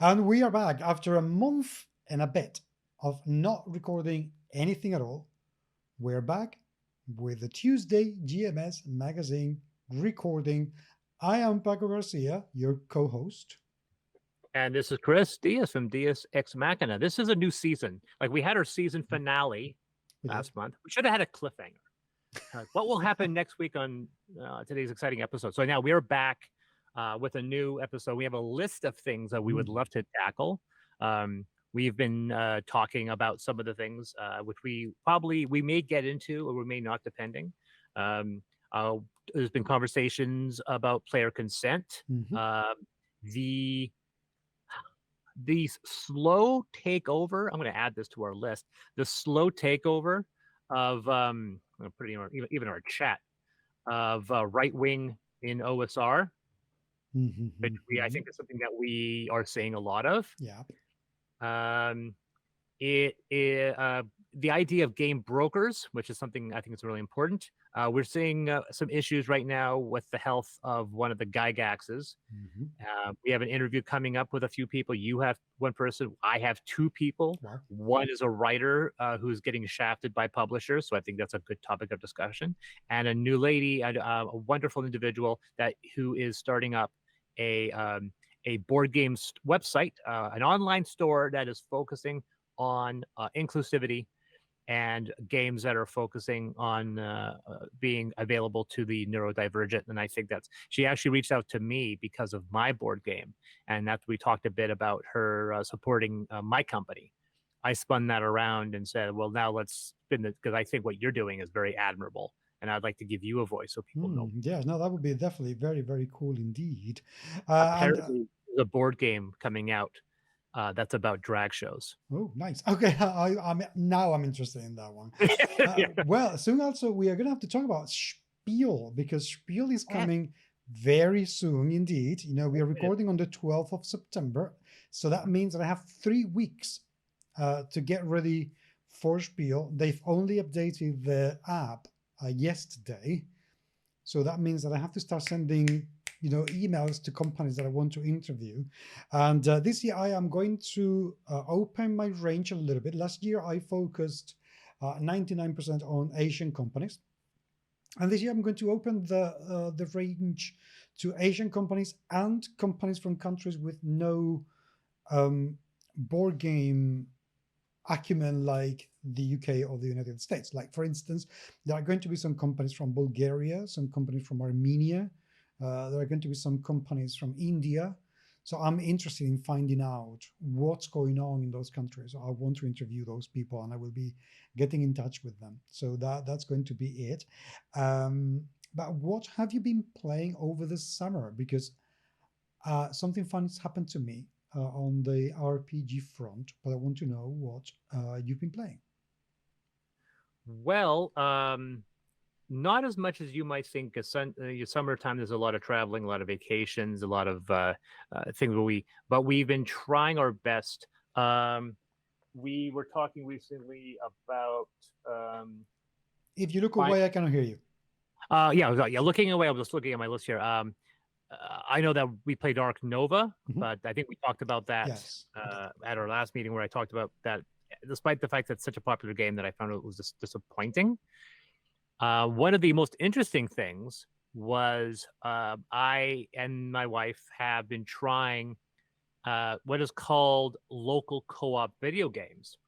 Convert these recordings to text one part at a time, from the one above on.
And we are back after a month and a bit of not recording anything at all. We're back with the Tuesday GMS magazine recording. I am Paco Garcia, your co host. And this is Chris Diaz from Diaz Ex Machina. This is a new season. Like we had our season finale We did. last month. We should have had a cliffhanger. What will happen next week on today's exciting episode? So now we are back with a new episode. We have a list of things that we would love to tackle. We've been talking about some of the things which we may get into or we may not, depending. Um, uh, there's been conversations about player consent. Mhm. The slow takeover. I'm going to add this to our list. The slow takeover of I'm going to put it in even our chat of right wing in OSR, which I think is something that we are seeing a lot of. Yeah. Um, it the idea of game brokers, which is something I think is really important. We're seeing some issues right now with the health of one of the Gygaxes. We have an interview coming up with a few people. You have one person. I have two people. Wow. One is a writer who's getting shafted by publishers, so I think that's a good topic of discussion. And a new lady, a wonderful individual who is starting up a board games website, an online store that is focusing on inclusivity and games that are focusing on being available to the neurodivergent. And I think she actually reached out to me because of my board game. And that we talked a bit about her supporting my company. I spun that around and said, well, now let's spin it because I think what you're doing is very admirable. And I'd like to give you a voice so people know. Yeah, no, that would be definitely very, very cool indeed. And Apparently, there's a board game coming out that's about drag shows. Oh, nice. Okay, I'm interested in that one. Well, soon also we are going to have to talk about Spiel because Spiel is coming very soon indeed. We are recording on the 12th of September, so that means that I have 3 weeks to get ready for Spiel. They've only updated the app yesterday, so that means that I have to start sending emails to companies that I want to interview. And this year I am going to open my range a little bit. Last year I focused 99% on Asian companies. And this year I'm going to open the range to Asian companies and companies from countries with no board game acumen like the UK or the United States. Like, for instance, there are going to be some companies from Bulgaria, some companies from Armenia, there are going to be some companies from India. So I'm interested in finding out what's going on in those countries. I want to interview those people and I will be getting in touch with them. So that's going to be it. But what have you been playing over the summer? Because something fun has happened to me on the RPG front, but I want to know what you've been playing. Well, not as much as you might think. Because summertime, there's a lot of traveling, a lot of vacations, a lot of things. But we've been trying our best. We were talking recently about. If you look away, I cannot hear you. Yeah. Looking away, I'm just looking at my list here. I know that we played Arc Nova, but I think we talked about that at our last meeting where I talked about that. Despite the fact that it's such a popular game, that I found it was just disappointing. One of the most interesting things was I and my wife have been trying what is called local co-op video games.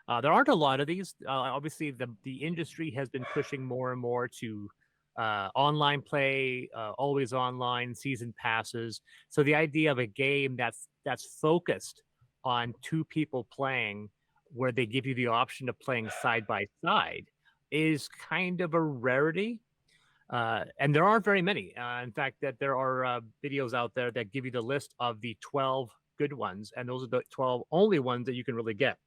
There aren't a lot of these. Obviously, the industry has been pushing more and more to online play, always online, season passes. So the idea of a game that's focused on two people playing, where they give you the option of playing side by side, is kind of a rarity. And there aren't very many. In fact, that there are videos out there that give you the list of the 12 good ones, and those are the 12 only ones that you can really get.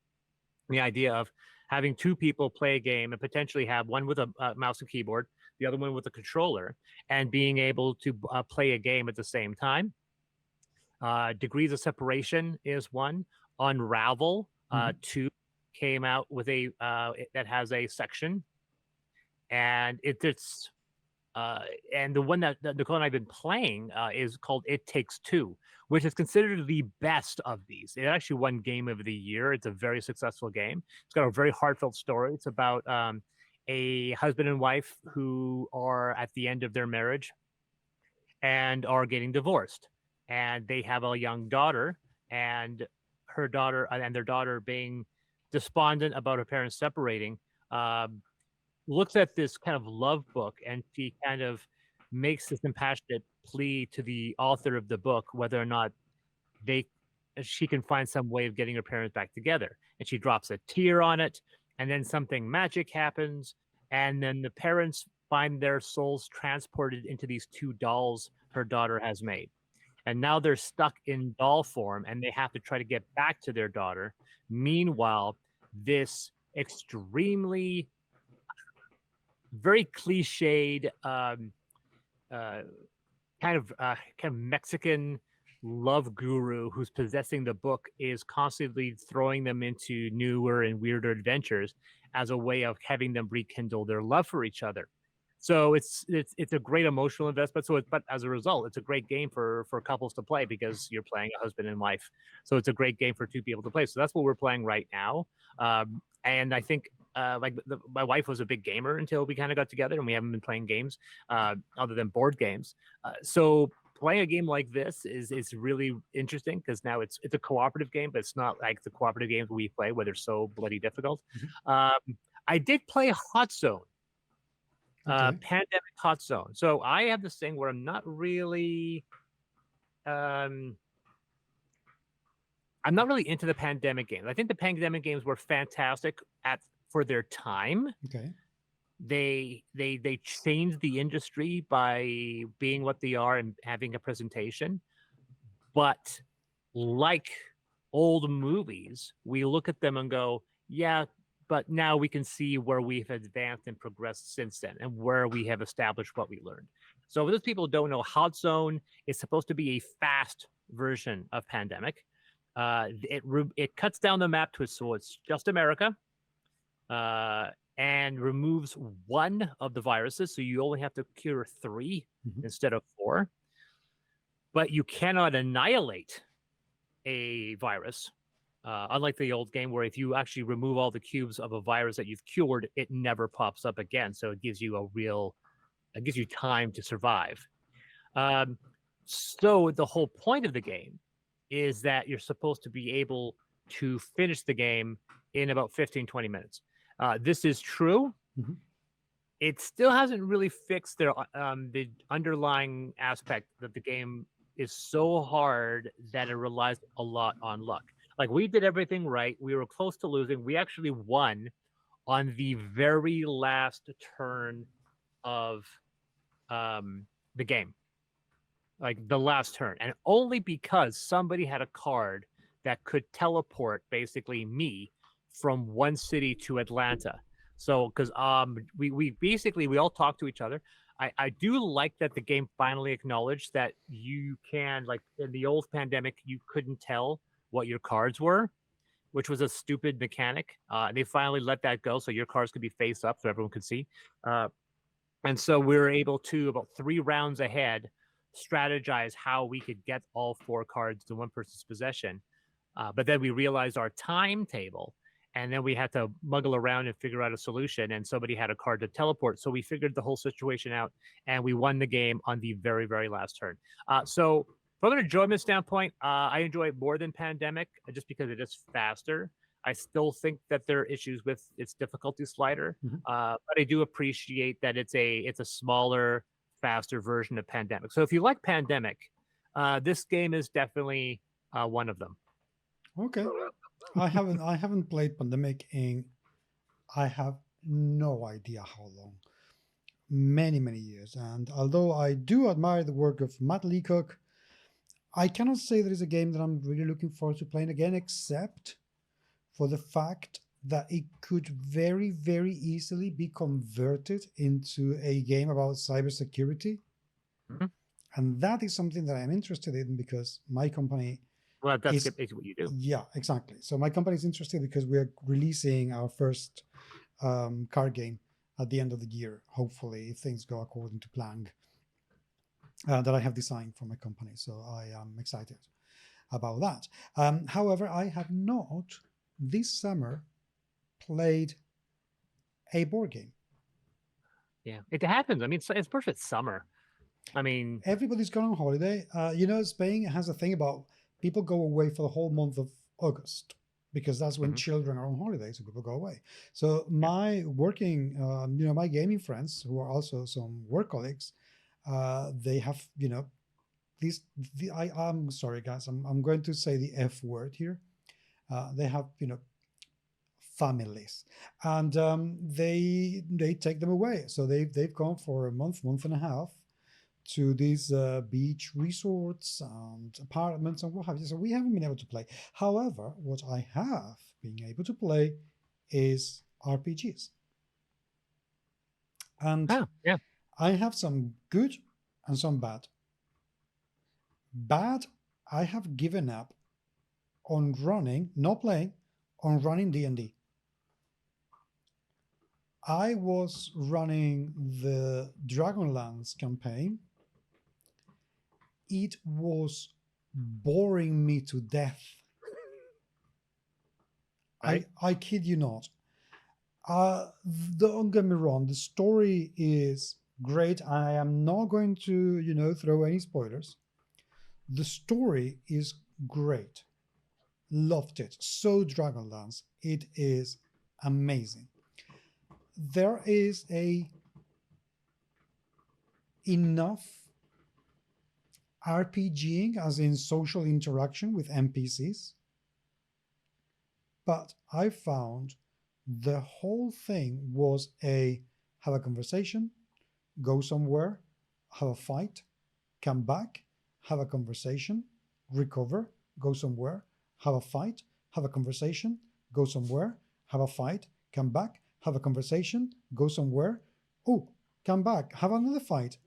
The idea of having two people play a game and potentially have one with a mouse and keyboard, the other one with a controller, and being able to play a game at the same time. Degrees of Separation is one. Unravel 2 came out with that has a section, and it's And the one that Nicole and I have been playing is called It Takes Two, which is considered the best of these. It actually won Game of the Year. It's a very successful game. It's got a very heartfelt story. It's about a husband and wife who are at the end of their marriage and are getting divorced. And they have a young daughter, and her daughter and their daughter being despondent about her parents separating, looks at this kind of love book, and she kind of makes this impassionate plea to the author of the book whether or not she can find some way of getting her parents back together. And she drops a tear on it, and then something magic happens, and then the parents find their souls transported into these two dolls her daughter has made. And now they're stuck in doll form, and they have to try to get back to their daughter. Meanwhile, this extremely very cliched kind of Mexican love guru who's possessing the book is constantly throwing them into newer and weirder adventures as a way of having them rekindle their love for each other. So it's a great emotional investment. But as a result, it's a great game for couples to play because you're playing a husband and wife. So it's a great game for two people to play. So that's what we're playing right now. And I think my wife was a big gamer until we kind of got together, and we haven't been playing games other than board games. So playing a game like this is really interesting because now it's a cooperative game, but it's not like the cooperative games we play where they're so bloody difficult. I did play Hot Zone. Pandemic Hot Zone. So I have this thing where I'm not really I'm not really into the pandemic games. I think the pandemic games were fantastic for their time. Okay. They changed the industry by being what they are and having a presentation. But like old movies, we look at them and go, yeah, but now we can see where we've advanced and progressed since then and where we have established what we learned. So for those people who don't know, Hot Zone is supposed to be a fast version of Pandemic. It cuts down the map to it, so it's just America, and removes one of the viruses. So you only have to cure 3 instead of 4. But you cannot annihilate a virus. Unlike the old game where if you actually remove all the cubes of a virus that you've cured, it never pops up again. So it gives you it gives you time to survive. So the whole point of the game is that you're supposed to be able to finish the game in about 15, 20 minutes. This is true. It still hasn't really fixed the underlying aspect that the game is so hard that it relies a lot on luck. Like, we did everything right. We were close to losing. We actually won on the very last turn of the game. Like, the last turn. And only because somebody had a card that could teleport, basically, me from one city to Atlanta. So, because we all talk to each other. I do like that the game finally acknowledged that you can, like, in the old Pandemic, you couldn't tell what your cards were, which was a stupid mechanic. They finally let that go, so your cards could be face up so everyone could see. And so we were able to, about 3 rounds ahead, strategize how we could get all 4 cards to one person's possession. But then we realized our timetable, and then we had to muggle around and figure out a solution, and somebody had a card to teleport. So we figured the whole situation out, and we won the game on the very, very last turn. So from an enjoyment standpoint, I enjoy it more than Pandemic just because it is faster. I still think that there are issues with its difficulty slider, but I do appreciate that it's a smaller, faster version of Pandemic. So if you like Pandemic, this game is definitely one of them. Okay, I haven't played Pandemic in, I have no idea how long, many years. And although I do admire the work of Matt Leacock, I cannot say there is a game that I'm really looking forward to playing again, except for the fact that it could very, very easily be converted into a game about cybersecurity. And that is something that I'm interested in because my company... Well, that's basically what you do. Yeah, exactly. So my company is interested because we're releasing our first card game at the end of the year, hopefully, if things go according to plan, that I have designed for my company. So I am excited about that. However, I have not this summer played a board game. Yeah, it happens. I mean, it's perfect summer. I mean, everybody's gone on holiday. You know, Spain has a thing about people go away for the whole month of August because that's when children are on holiday, so people go away. So my working, you know, my gaming friends who are also some work colleagues, they have, you know, I'm sorry, guys, I'm going to say the F word here. They have, you know, families, and they take them away. So they've gone for a month and a half to these beach resorts and apartments and what have you. So we haven't been able to play. However, what I have been able to play is RPGs. And I have some good and some bad. Bad, I have given up on running, not playing, on running D&D. I was running the Dragonlance campaign. It was boring me to death. Right? I kid you not. Don't get me wrong, the story is great. I am not going to, you know, throw any spoilers. The story is great. Loved it. So Dragonlance. It is amazing. There is enough RPGing, as in social interaction with NPCs, but I found the whole thing was have a conversation, go somewhere, have a fight, come back, have a conversation, recover, go somewhere, have a fight, have a conversation, go somewhere, have a fight, come back, have a conversation, go somewhere, oh, come back, have another fight,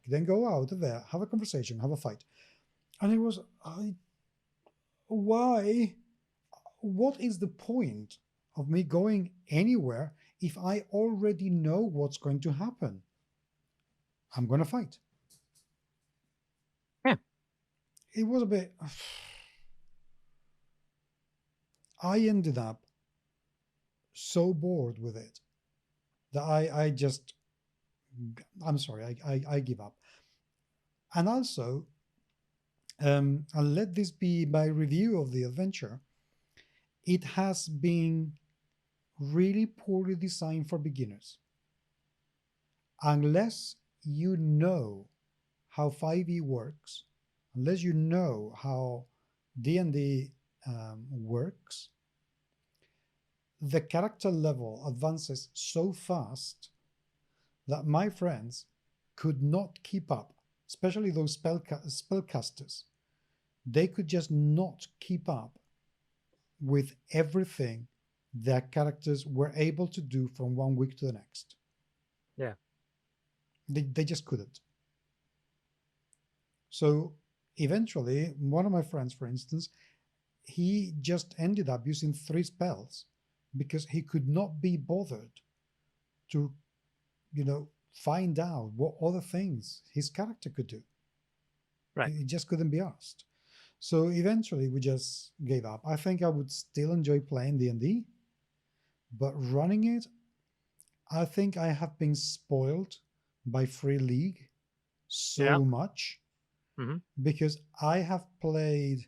then go out of there, have a conversation, have a fight. And it was, why? What is the point of me going anywhere if I already know what's going to happen? I'm going to fight. Yeah. It was a bit... I ended up so bored with it that I just... I'm sorry, I give up. And also, I'll let this be my review of the adventure. It has been really poorly designed for beginners. Unless you know how 5e works, unless you know how D&D works, the character level advances so fast that my friends could not keep up, especially those spellcasters. They could just not keep up with everything their characters were able to do from one week to the next. Yeah. They just couldn't. So eventually, one of my friends, for instance, he just ended up using 3 spells because he could not be bothered to, you know, find out what other things his character could do. Right. He just couldn't be asked. So eventually we just gave up. I think I would still enjoy playing D&D, but running it, I think I have been spoiled by Free League so much because I have played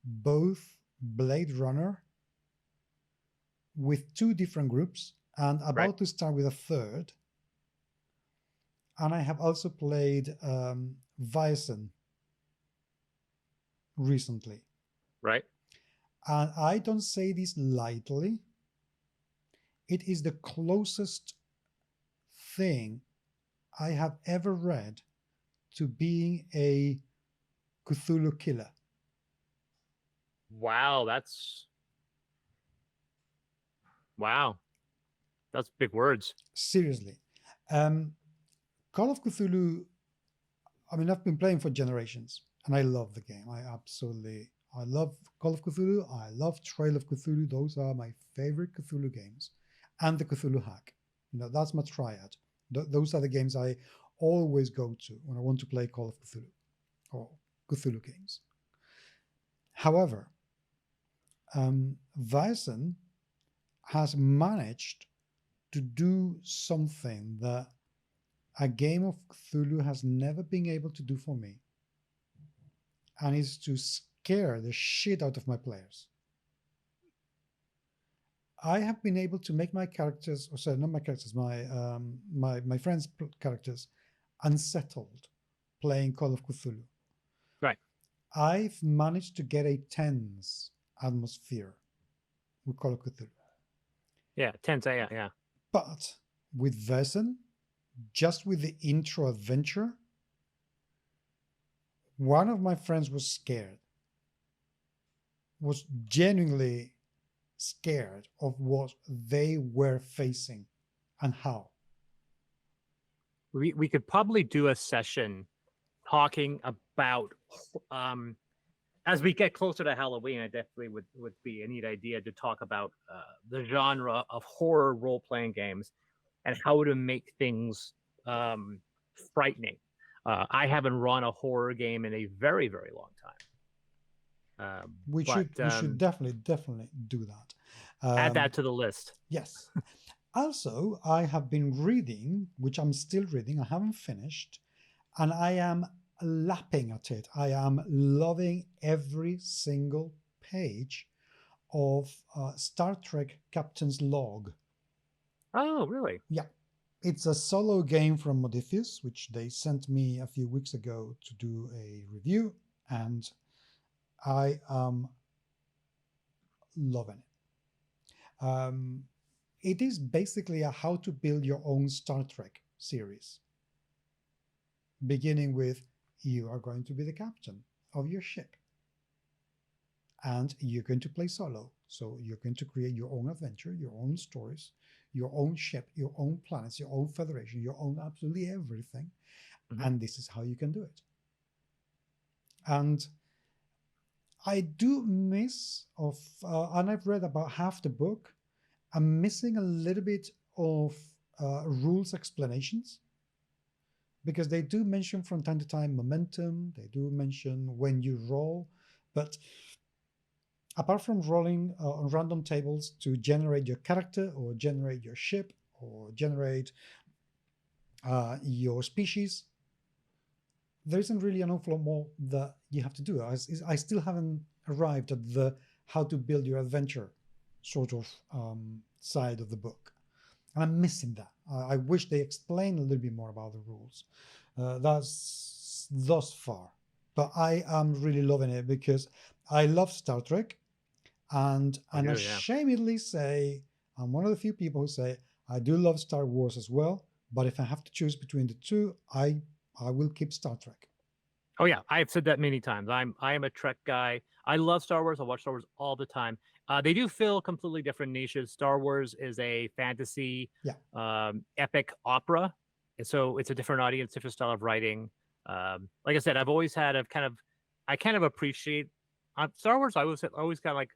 both Blade Runner with 2 different groups and about to start with a third. And I have also played Viacen recently. Right. And I don't say this lightly. It is the closest thing I have ever read to being a Cthulhu killer. Wow, that's big words. Seriously. Call of Cthulhu, I mean, I've been playing for generations and I love the game. I love Call of Cthulhu. I love Trail of Cthulhu. Those are my favorite Cthulhu games. And the Cthulhu hack. That's my triad. Those are the games I always go to when I want to play Call of Cthulhu or Cthulhu games. However, Weizen has managed to do something that a game of Cthulhu has never been able to do for me, and is to scare the shit out of my players. I have been able to make my characters, or sorry, not my characters, my friends' characters unsettled playing Call of Cthulhu. Right. I've managed to get a tense atmosphere with Call of Cthulhu. Yeah, tense. Yeah. But with Weizen, just with the intro adventure, one of my friends was scared, was genuinely scared of what they were facing and how. We could probably do a session talking about as we get closer to Halloween. I definitely would be a neat idea to talk about the genre of horror role-playing games and how to make things frightening. I haven't run a horror game in a very, very long time. We should definitely do that. Add that to the list. Yes. Also, I have been reading, which I'm still reading, I haven't finished, and I am lapping at it. I am loving every single page of Star Trek Captain's Log. Oh, really? Yeah. It's a solo game from Modiphius, which they sent me a few weeks ago to do a review, and I am loving it. It is basically a how to build your own Star Trek series, beginning with you are going to be the captain of your ship, and you're going to play solo. So you're going to create your own adventure, your own stories, your own ship, your own planets, your own federation, your own absolutely everything. Mm-hmm. And this is how you can do it. And I do miss and I've read about half the book, I'm missing a little bit of rules explanations, because they do mention from time to time momentum, they do mention when you roll, but apart from rolling on random tables to generate your character or generate your ship or generate your species, there isn't really an awful lot more that you have to do. I still haven't arrived at the how to build your adventure sort of side of the book, and I'm missing that. I wish they explained a little bit more about the rules. That's thus far, but I am really loving it because I love Star Trek, and unashamedly say I'm one of the few people who say I do love Star Wars as well, but if I have to choose between the two, I will keep Star Trek. Oh yeah, I've said that many times. I am a Trek guy. I love Star Wars. I watch Star Wars all the time. They do fill completely different niches. Star Wars is a fantasy, epic opera, and so it's a different audience, different style of writing. Like I said, I've always had I kind of appreciate Star Wars. I always kind of like,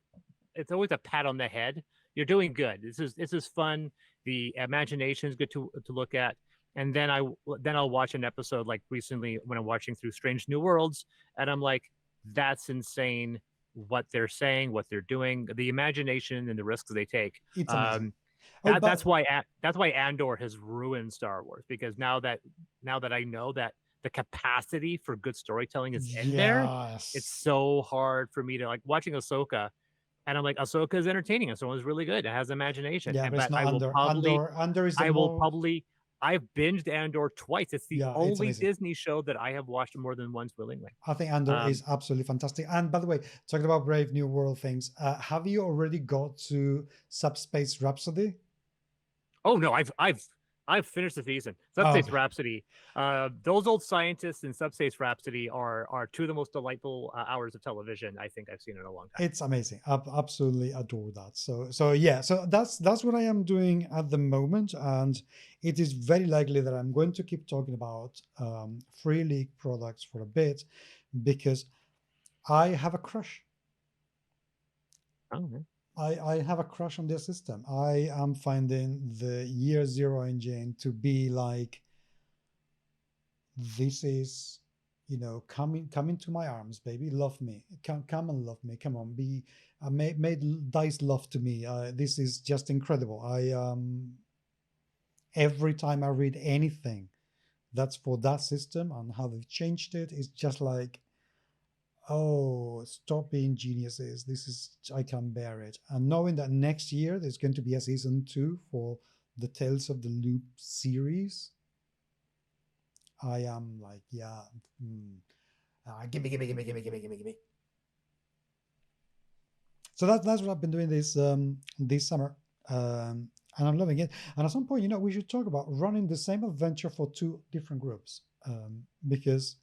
it's always a pat on the head. You're doing good. This is fun. The imagination is good to look at. And then I'll watch an episode like recently when I'm watching through Strange New Worlds, and I'm like, that's insane what they're saying, what they're doing, the imagination and the risks they take. It's amazing. That's why Andor has ruined Star Wars, because now that I know that the capacity for good storytelling is in there, it's so hard for me to like watching Ahsoka. And I'm like, Ahsoka is entertaining. Ahsoka is really good. It has imagination. Yeah, but it's not Andor. Andor is I've binged Andor twice. It's the only Disney show that I have watched more than once willingly. I think Andor is absolutely fantastic. And by the way, talking about Brave New World things, have you already got to Subspace Rhapsody? Oh no, I've finished the season. Subspace Rhapsody. Those old scientists in Subspace Rhapsody are two of the most delightful hours of television I think I've seen in a long time. It's amazing. I absolutely adore that. So yeah, so that's what I am doing at the moment, and it is very likely that I'm going to keep talking about Free League products for a bit, because I have a crush. Oh, man. I have a crush on their system. I am finding the Year Zero engine to be like, this is, come into my arms, baby, love me, come and love me, come on, be made dice love to me. This is just incredible. I every time I read anything that's for that system and how they've changed it, it's just like, oh, stop being geniuses. This is, I can't bear it. And knowing that next year there's going to be a season 2 for the Tales of the Loop series, I am like, yeah, gimme, gimme, gimme, gimme, gimme, gimme, gimme. So that's what I've been doing this summer, and I'm loving it. And at some point, we should talk about running the same adventure for 2 different groups, because,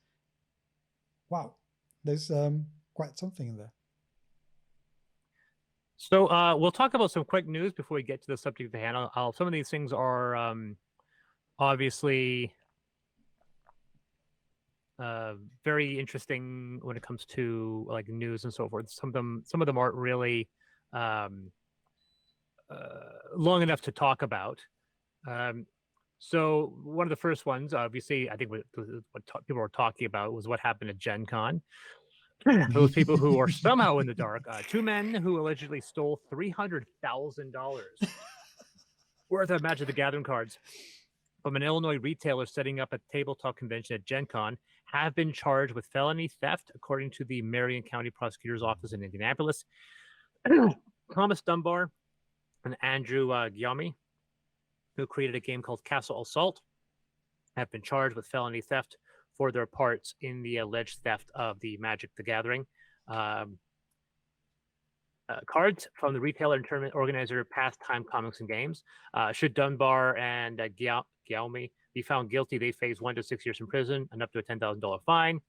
wow, there's quite something in there. So we'll talk about some quick news before we get to the subject at hand. Some of these things are obviously very interesting when it comes to like news and so forth. Some of them aren't really long enough to talk about. So one of the first ones, obviously, I think what people were talking about was what happened at Gen Con. Those people who are somehow in the dark. 2 men who allegedly stole $300,000 worth of Magic the Gathering cards from an Illinois retailer setting up a tabletop convention at Gen Con have been charged with felony theft, according to the Marion County Prosecutor's Office in Indianapolis. Thomas Dunbar and Andrew Giammi, who created a game called Castle Assault, have been charged with felony theft for their parts in the alleged theft of the Magic the Gathering cards from the retailer and tournament organizer Pastime Comics and Games. Should Dunbar and Giammi be found guilty, they face 1 to 6 years in prison and up to a $10,000 fine.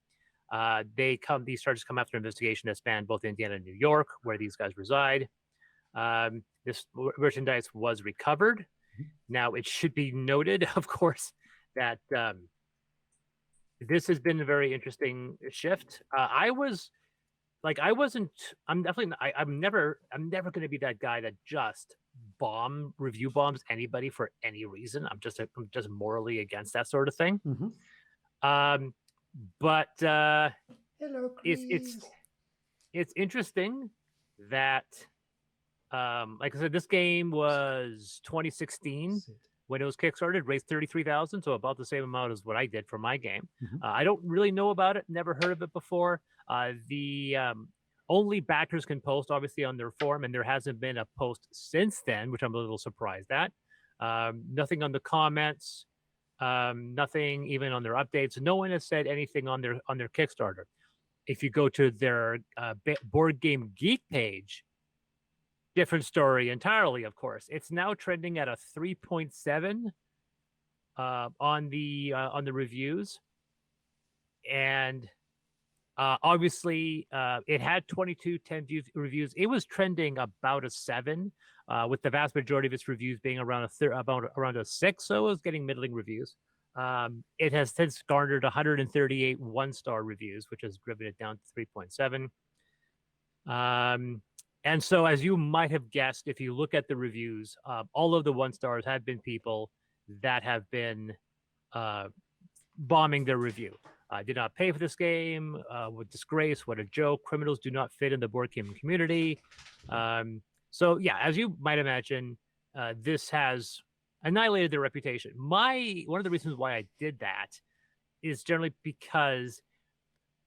These charges come after an investigation that spanned both Indiana and New York, where these guys reside. This merchandise was recovered. Now, it should be noted, of course, that this has been a very interesting shift. I'm never going to be that guy that just review bombs anybody for any reason. I'm just morally against that sort of thing. But hello, Chris. It's interesting that, like I said, this game was 2016 when it was kickstarted, raised $33,000, so about the same amount as what I did for my game. I don't really know about it, never heard of it before. The only backers can post, obviously, on their forum, and there hasn't been a post since then, which I'm a little surprised at. Nothing on the comments, nothing even on their updates. No one has said anything on their Kickstarter. If you go to their Board Game Geek page, different story entirely, of course. It's now trending at a 3.7 on the reviews, and obviously it had 2210 reviews. It was trending about a 7, with the vast majority of its reviews being around around a 6. So it was getting middling reviews. It has since garnered 138 1-star reviews, which has driven it down to 3.7. And so, as you might have guessed, if you look at the reviews, all of the 1-stars have been people that have been bombing their review. Did not pay for this game. What disgrace! What a joke! Criminals do not fit in the board game community. So, yeah, as you might imagine, this has annihilated their reputation. One of the reasons why I did that is generally because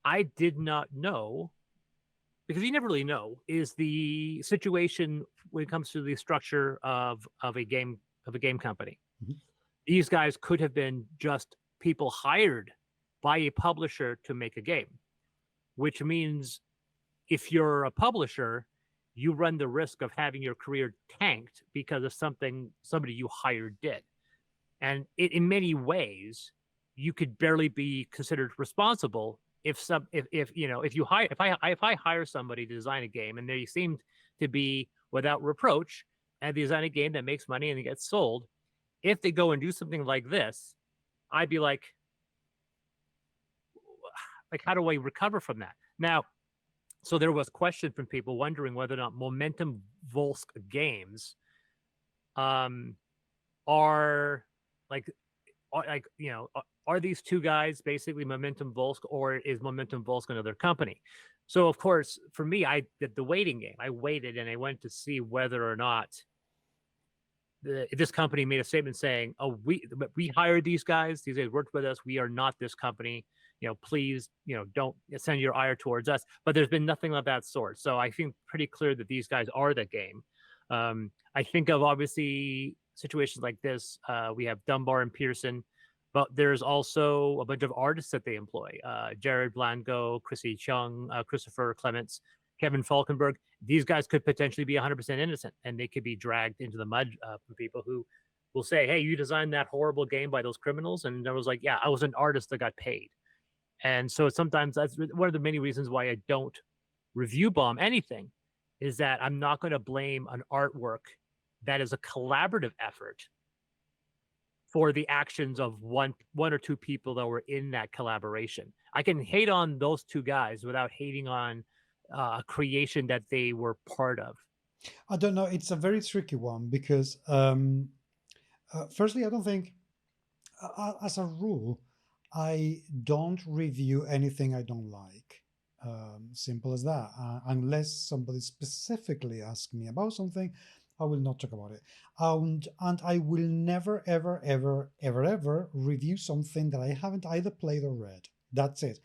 I did not know. Because you never really know, is the situation when it comes to the structure of a game company. These guys could have been just people hired by a publisher to make a game, which means if you're a publisher, you run the risk of having your career tanked because of something somebody you hired did. And in many ways, you could barely be considered responsible if I hire somebody to design a game and they seem to be without reproach and design a game that makes money and it gets sold, if they go and do something like this, I'd be like, how do I recover from that? Now, So there was question from people wondering whether or not Momentum Volsk games are like are these two guys basically Momentum Volsk, or is Momentum Volsk another company? So of course, for me, I did the waiting game. I waited and I went to see whether or not this company made a statement saying, "Oh, we hired these guys. These guys worked with us. We are not this company. Please, don't send your ire towards us." But there's been nothing of that sort. So I think pretty clear that these guys are the game. I think of obviously situations like this. We have Dunbar and Pearson, but there's also a bunch of artists that they employ. Jared Blanco, Chrissy Chung, Christopher Clements, Kevin Falkenberg. These guys could potentially be 100% innocent, and they could be dragged into the mud from people who will say, "Hey, you designed that horrible game by those criminals." And I was like, "Yeah, I was an artist that got paid." And so sometimes that's one of the many reasons why I don't review bomb anything, is that I'm not going to blame an artwork that is a collaborative effort for the actions of one or two people that were in that collaboration. I can hate on those two guys without hating on a creation that they were part of. I don't know. It's a very tricky one because, firstly, I don't think, as a rule, I don't review anything I don't like. Simple as that. Unless somebody specifically asks me about something, I will not talk about it. And I will never, ever, ever, ever, ever review something that I haven't either played or read. That's it.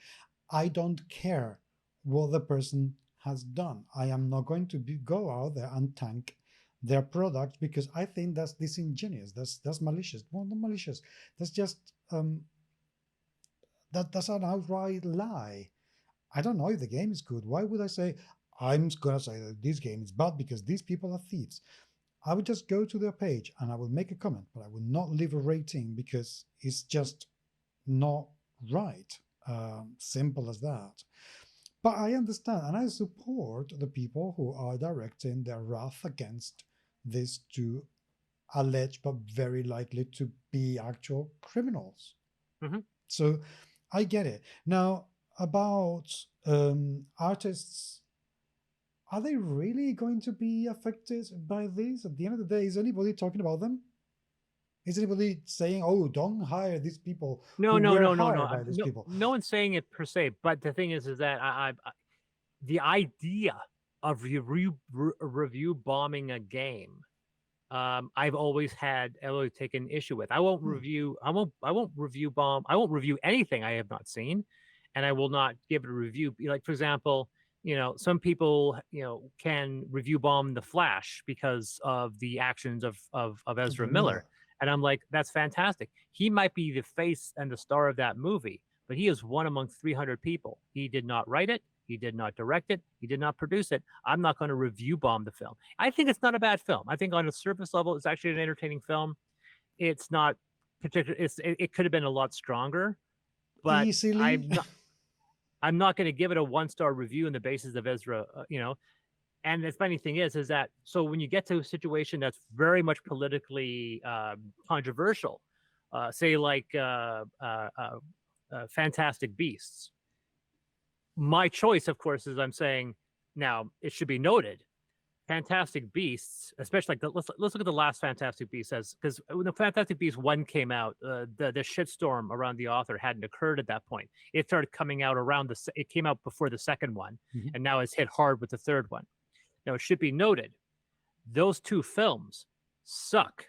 I don't care what the person has done. I am not going to go out there and tank their product because I think that's disingenuous. That's malicious. Well, not malicious. That's just that's an outright lie. I don't know if the game is good. Why would I say I'm gonna say that this game is bad because these people are thieves? I would just go to their page and I will make a comment, but I will not leave a rating because it's just not right. Simple as that. But I understand and I support the people who are directing their wrath against these two alleged but very likely to be actual criminals. Mm-hmm. So I get it. Now, about artists, are they really going to be affected by this? At the end of the day, is anybody talking about them? Is anybody saying, "Oh, don't hire these people"? No. By these people? No one's saying it per se. But the thing is that I the idea of review bombing a game, I've always taken issue with. I won't review bomb. I won't review anything I have not seen, and I will not give it a review. Like, for example, some people, can review bomb The Flash because of the actions of Ezra Miller. And I'm like, that's fantastic. He might be the face and the star of that movie, but he is one among 300 people. He did not write it. He did not direct it. He did not produce it. I'm not going to review bomb the film. I think it's not a bad film. I think on a surface level, it's actually an entertaining film. It's not particular. It could have been a lot stronger, but easily. I'm not going to give it a 1-star review on the basis of Ezra, And the funny thing is that so when you get to a situation that's very much politically controversial, say like Fantastic Beasts, my choice, of course, is I'm saying now it should be noted, Fantastic Beasts, especially like let's look at the last Fantastic Beasts, because when the Fantastic Beasts 1 came out, the shitstorm around the author hadn't occurred at that point. It started coming out it came out before the second one, and now it's hit hard with the third one. Now, it should be noted, those two films suck.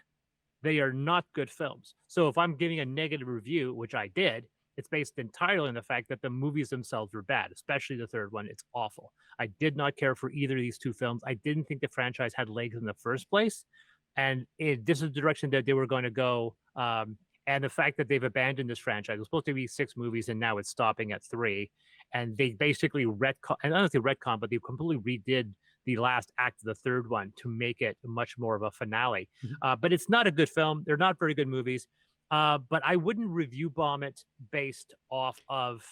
They are not good films. So if I'm giving a negative review, which I did, it's based entirely on the fact that the movies themselves were bad, especially the third one. It's awful. I did not care for either of these two films. I didn't think the franchise had legs in the first place. And this is the direction that they were going to go. And the fact that they've abandoned this franchise, it was supposed to be 6 movies, and now it's stopping at 3. And they basically retcon, and honestly retcon, but they completely redid the last act of the third one to make it much more of a finale. But it's not a good film. They're not very good movies. But I wouldn't review bomb it based off of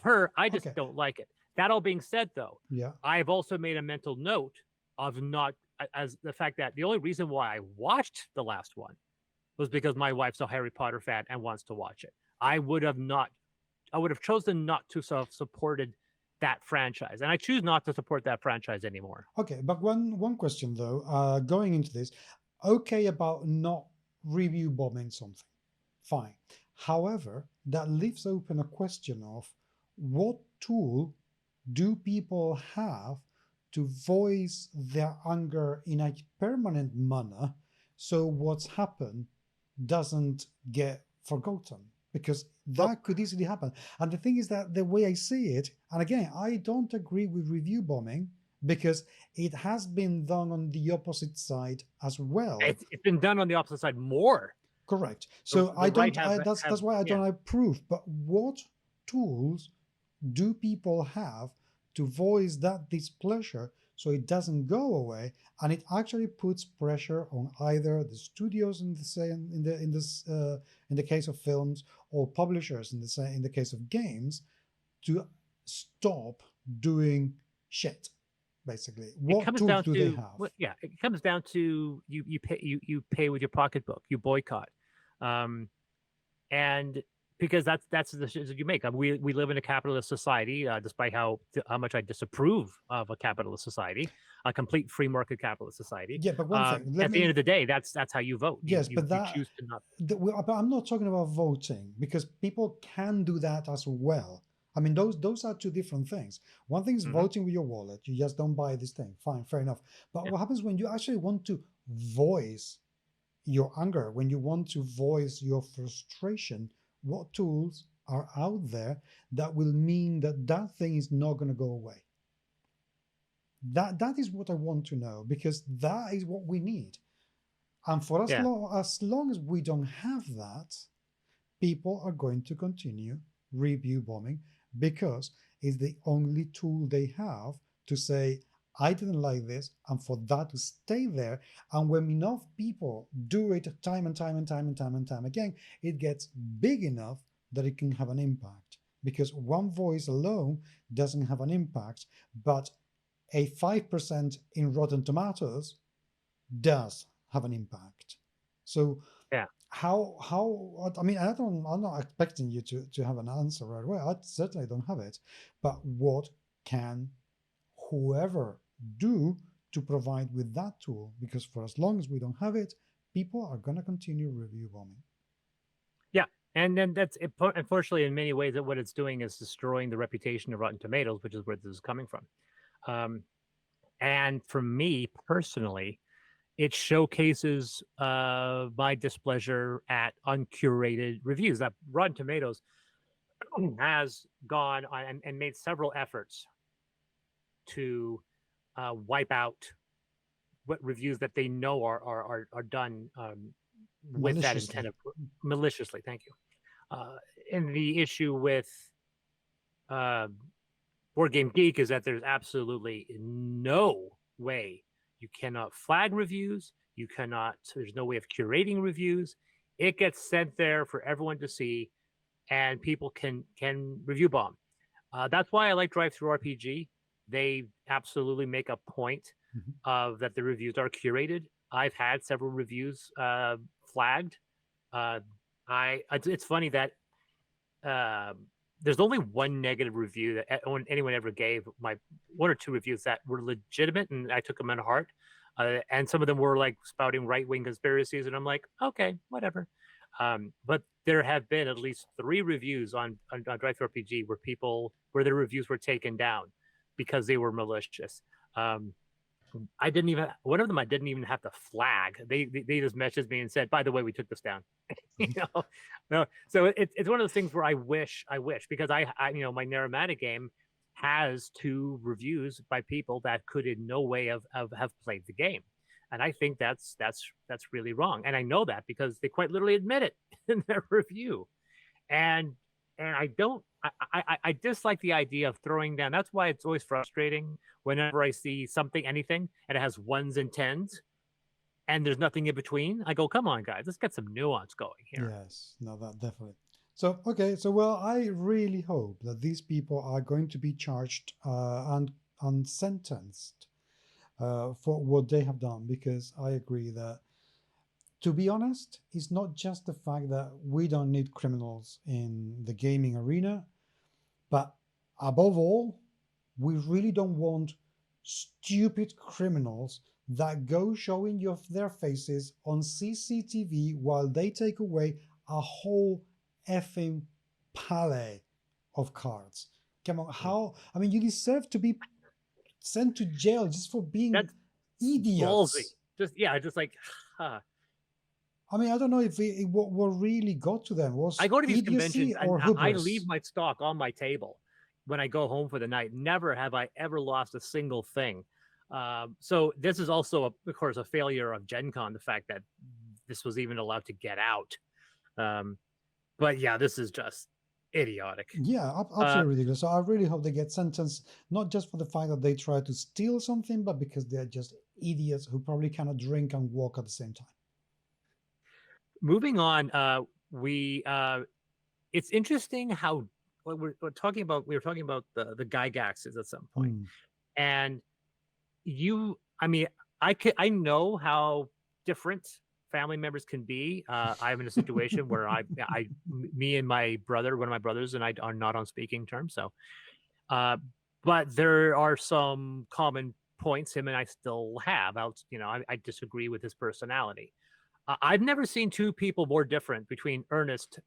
her. I just don't like it. That all being said, though, I've also made a mental note of not as the fact that the only reason why I watched the last one was because my wife's a Harry Potter fan and wants to watch it. I would have chosen not to have supported that franchise, and I choose not to support that franchise anymore. Okay, but one question though, going into this, okay about not review bombing something, fine. However, that leaves open a question of what tool do people have to voice their anger in a permanent manner so what's happened doesn't get forgotten? Because that could easily happen. And the thing is that the way I see it, and again, I don't agree with review bombing because it has been done on the opposite side as well. It's been done on the opposite side more. Correct. So I don't. That's why I don't approve. But what tools do people have to voice that displeasure so it doesn't go away, and it actually puts pressure on either the studios in the case of films, or publishers in the case of games, to stop doing shit. Basically, what tools do they have? Well, yeah, it comes down to you pay with your pocketbook, you boycott, and because that's the decisions you make. We live in a capitalist society, despite how much I disapprove of a capitalist society, a complete free market capitalist society. Yeah, but one thing. At the end of the day, that's how you vote. Yes, but you choose to not. But I'm not talking about voting, because people can do that as well. I mean, those are two different things. One thing is voting with your wallet. You just don't buy this thing. Fine, fair enough. But what happens when you actually want to voice your anger, when you want to voice your frustration? What tools are out there that will mean that that thing is not going to go away? That is what I want to know, because that is what we need. And for as long as we don't have that, people are going to continue review bombing, because it's the only tool they have to say, I didn't like this, and for that to stay there. And when enough people do it time and time and time and time and time again, it gets big enough that it can have an impact. Because one voice alone doesn't have an impact, but a 5% in Rotten Tomatoes does have an impact. So how I mean, I'm not expecting you to have an answer right away. I certainly don't have it. But what can whoever do to provide with that tool? Because for as long as we don't have it, people are going to continue review bombing. Yeah, and then that's unfortunately, in many ways, that what it's doing is destroying the reputation of Rotten Tomatoes, which is where this is coming from. And for me personally, it showcases my displeasure at uncurated reviews. That Rotten Tomatoes has gone on and made several efforts to wipe out what reviews that they know are done with that intent of maliciously. Thank you. And the issue with Board Game Geek is that there's absolutely no way. You cannot flag reviews. You cannot. There's no way of curating reviews. It gets sent there for everyone to see, and people can review bomb. That's why I like Drive-Thru RPG. They absolutely make a point of that the reviews are curated. I've had several reviews flagged. It's funny that there's only one negative review that anyone ever gave. My one or two reviews that were legitimate, and I took them in heart. And some of them were like spouting right-wing conspiracies, and I'm like, okay, whatever. But there have been at least 3 reviews on Drive-Thru RPG where their reviews were taken down because they were malicious. One of them I didn't even have to flag. They just messaged me and said, by the way, we took this down. No. So it's one of those things where I wish, because I my Narromana game has 2 reviews by people that could in no way have played the game. And I think that's really wrong. And I know that because they quite literally admit it in their review. And I dislike the idea of throwing down. That's why it's always frustrating whenever I see something, anything, and it has 1s and 10s, and there's nothing in between. I go, come on, guys, let's get some nuance going here. Yes, no, that definitely. So, okay, so well, I really hope that these people are going to be charged and sentenced for what they have done, because I agree that, to be honest, it's not just the fact that we don't need criminals in the gaming arena, but above all, we really don't want stupid criminals that go showing you their faces on CCTV while they take away a whole effing pallet of cards. Come on, how? I mean, you deserve to be sent to jail just for being That's idiots. ballsy. Just like, I mean, I don't know if what really got to them was I go to these idiocy conventions or and I leave hubris. my stock on my table when I go home for the night. Never have I ever lost a single thing. So this is also, of course, a failure of Gen Con, the fact that this was even allowed to get out. But yeah, this is just idiotic. Yeah, absolutely ridiculous. So I really hope they get sentenced, not just for the fact that they try to steal something, but because they're just idiots who probably cannot drink and walk at the same time. Moving on, it's interesting how we're talking about. We were talking about the Gygaxes at some point, and I mean, I know how different family members can be. I'm in a situation where me and my brother, one of my brothers, and I are not on speaking terms. So, but there are some common points him and I still have. I disagree with his personality. I've never seen two people more different between Ernest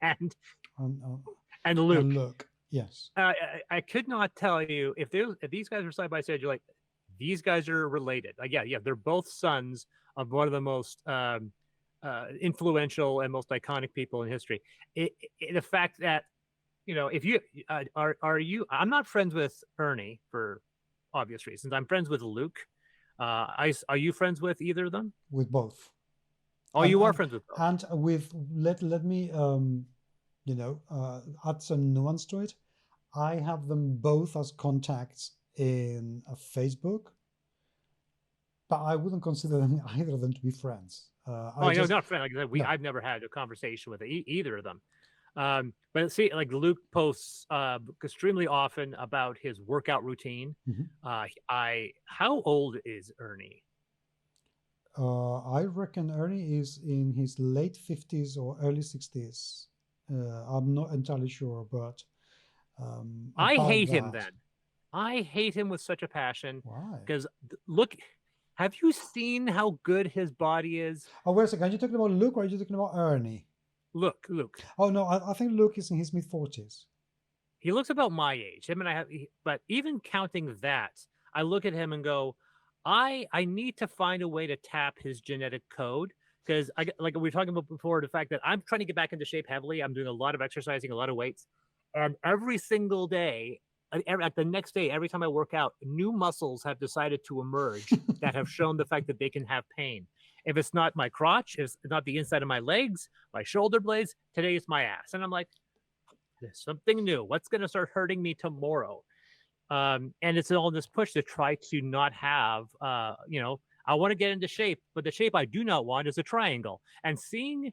and Luke. And Luke, yes. I could not tell you if these guys are side by side. You're like, these guys are related. Like, yeah, they're both sons of one of the most influential and most iconic people in history. The fact that, if you are you, I'm not friends with Ernie for obvious reasons. I'm friends with Luke. Are you friends with either of them? With both. Oh, you are friends with both. And with let me add some nuance to it. I have them both as contacts in Facebook, but I wouldn't consider them either of them to be friends. Not friends. Like I said, I've never had a conversation with either of them. But see, like Luke posts extremely often about his workout routine. How old is Ernie? I reckon Ernie is in his late 50s or early 60s. I'm not entirely sure, but I hate him then. I hate him with such a passion. Why? Because look, have you seen how good his body is? Oh, wait a second. Are you talking about Luke or are you talking about Ernie? Luke. Oh, no, I think Luke is in his mid-40s. He looks about my age. But even counting that, I look at him and go, I need to find a way to tap his genetic code, because like we were talking about before, the fact that I'm trying to get back into shape heavily. I'm doing a lot of exercising, a lot of weights, and every single day, like the next day, every time I work out, new muscles have decided to emerge that have shown the fact that they can have pain. If it's not my crotch, if it's not the inside of my legs, my shoulder blades, today it's my ass. And I'm like, there's something new. What's going to start hurting me tomorrow? And it's all this push to try to not have, I want to get into shape, but the shape I do not want is a triangle. And seeing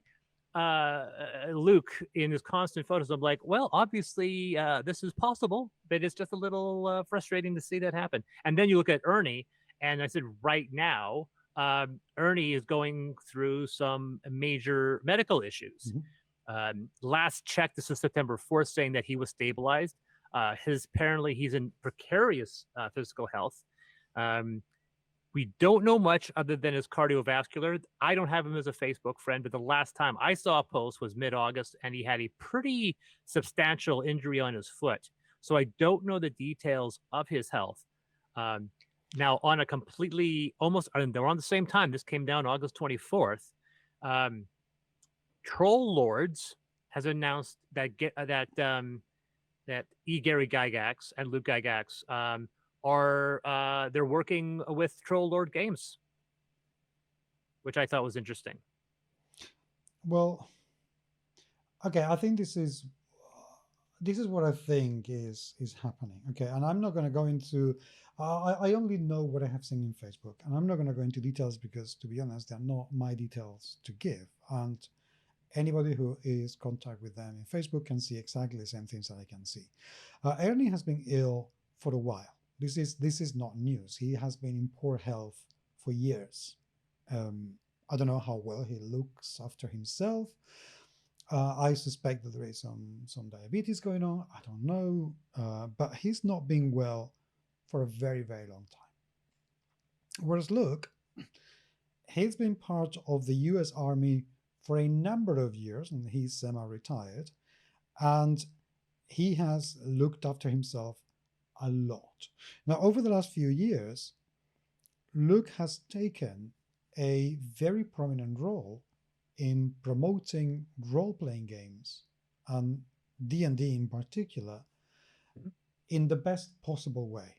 Luke in his constant photos, I'm like, well, obviously this is possible, but it's just a little frustrating to see that happen. And then you look at Ernie, and I said, right now, Ernie is going through some major medical issues. Last check, this is September 4th, saying that he was stabilized. Apparently he's in precarious physical health. We don't know much other than his cardiovascular. I don't have him as a Facebook friend, but the last time I saw a post was mid-August, and he had a pretty substantial injury on his foot. So I don't know the details of his health. Now, on a completely they're on the same time. This came down August 24th. Troll Lords has announced that Gary Gygax and Luke Gygax they're working with Troll Lord Games, which I thought was interesting. Well, okay, I think this is what I think is happening. Okay, and I'm not going to go into. I only know what I have seen in Facebook, and I'm not going to go into details because, to be honest, they're not my details to give. And anybody who is in contact with them in Facebook can see exactly the same things that I can see. Ernie has been ill for a while. This is not news. He has been in poor health for years. I don't know how well he looks after himself. I suspect that there is some diabetes going on. I don't know, but he's not been well for a very, very long time. Whereas Luke, he's been part of the U.S. Army for a number of years, and he's semi-retired, and he has looked after himself a lot. Now, over the last few years, Luke has taken a very prominent role in promoting role-playing games and D&D in particular in the best possible way.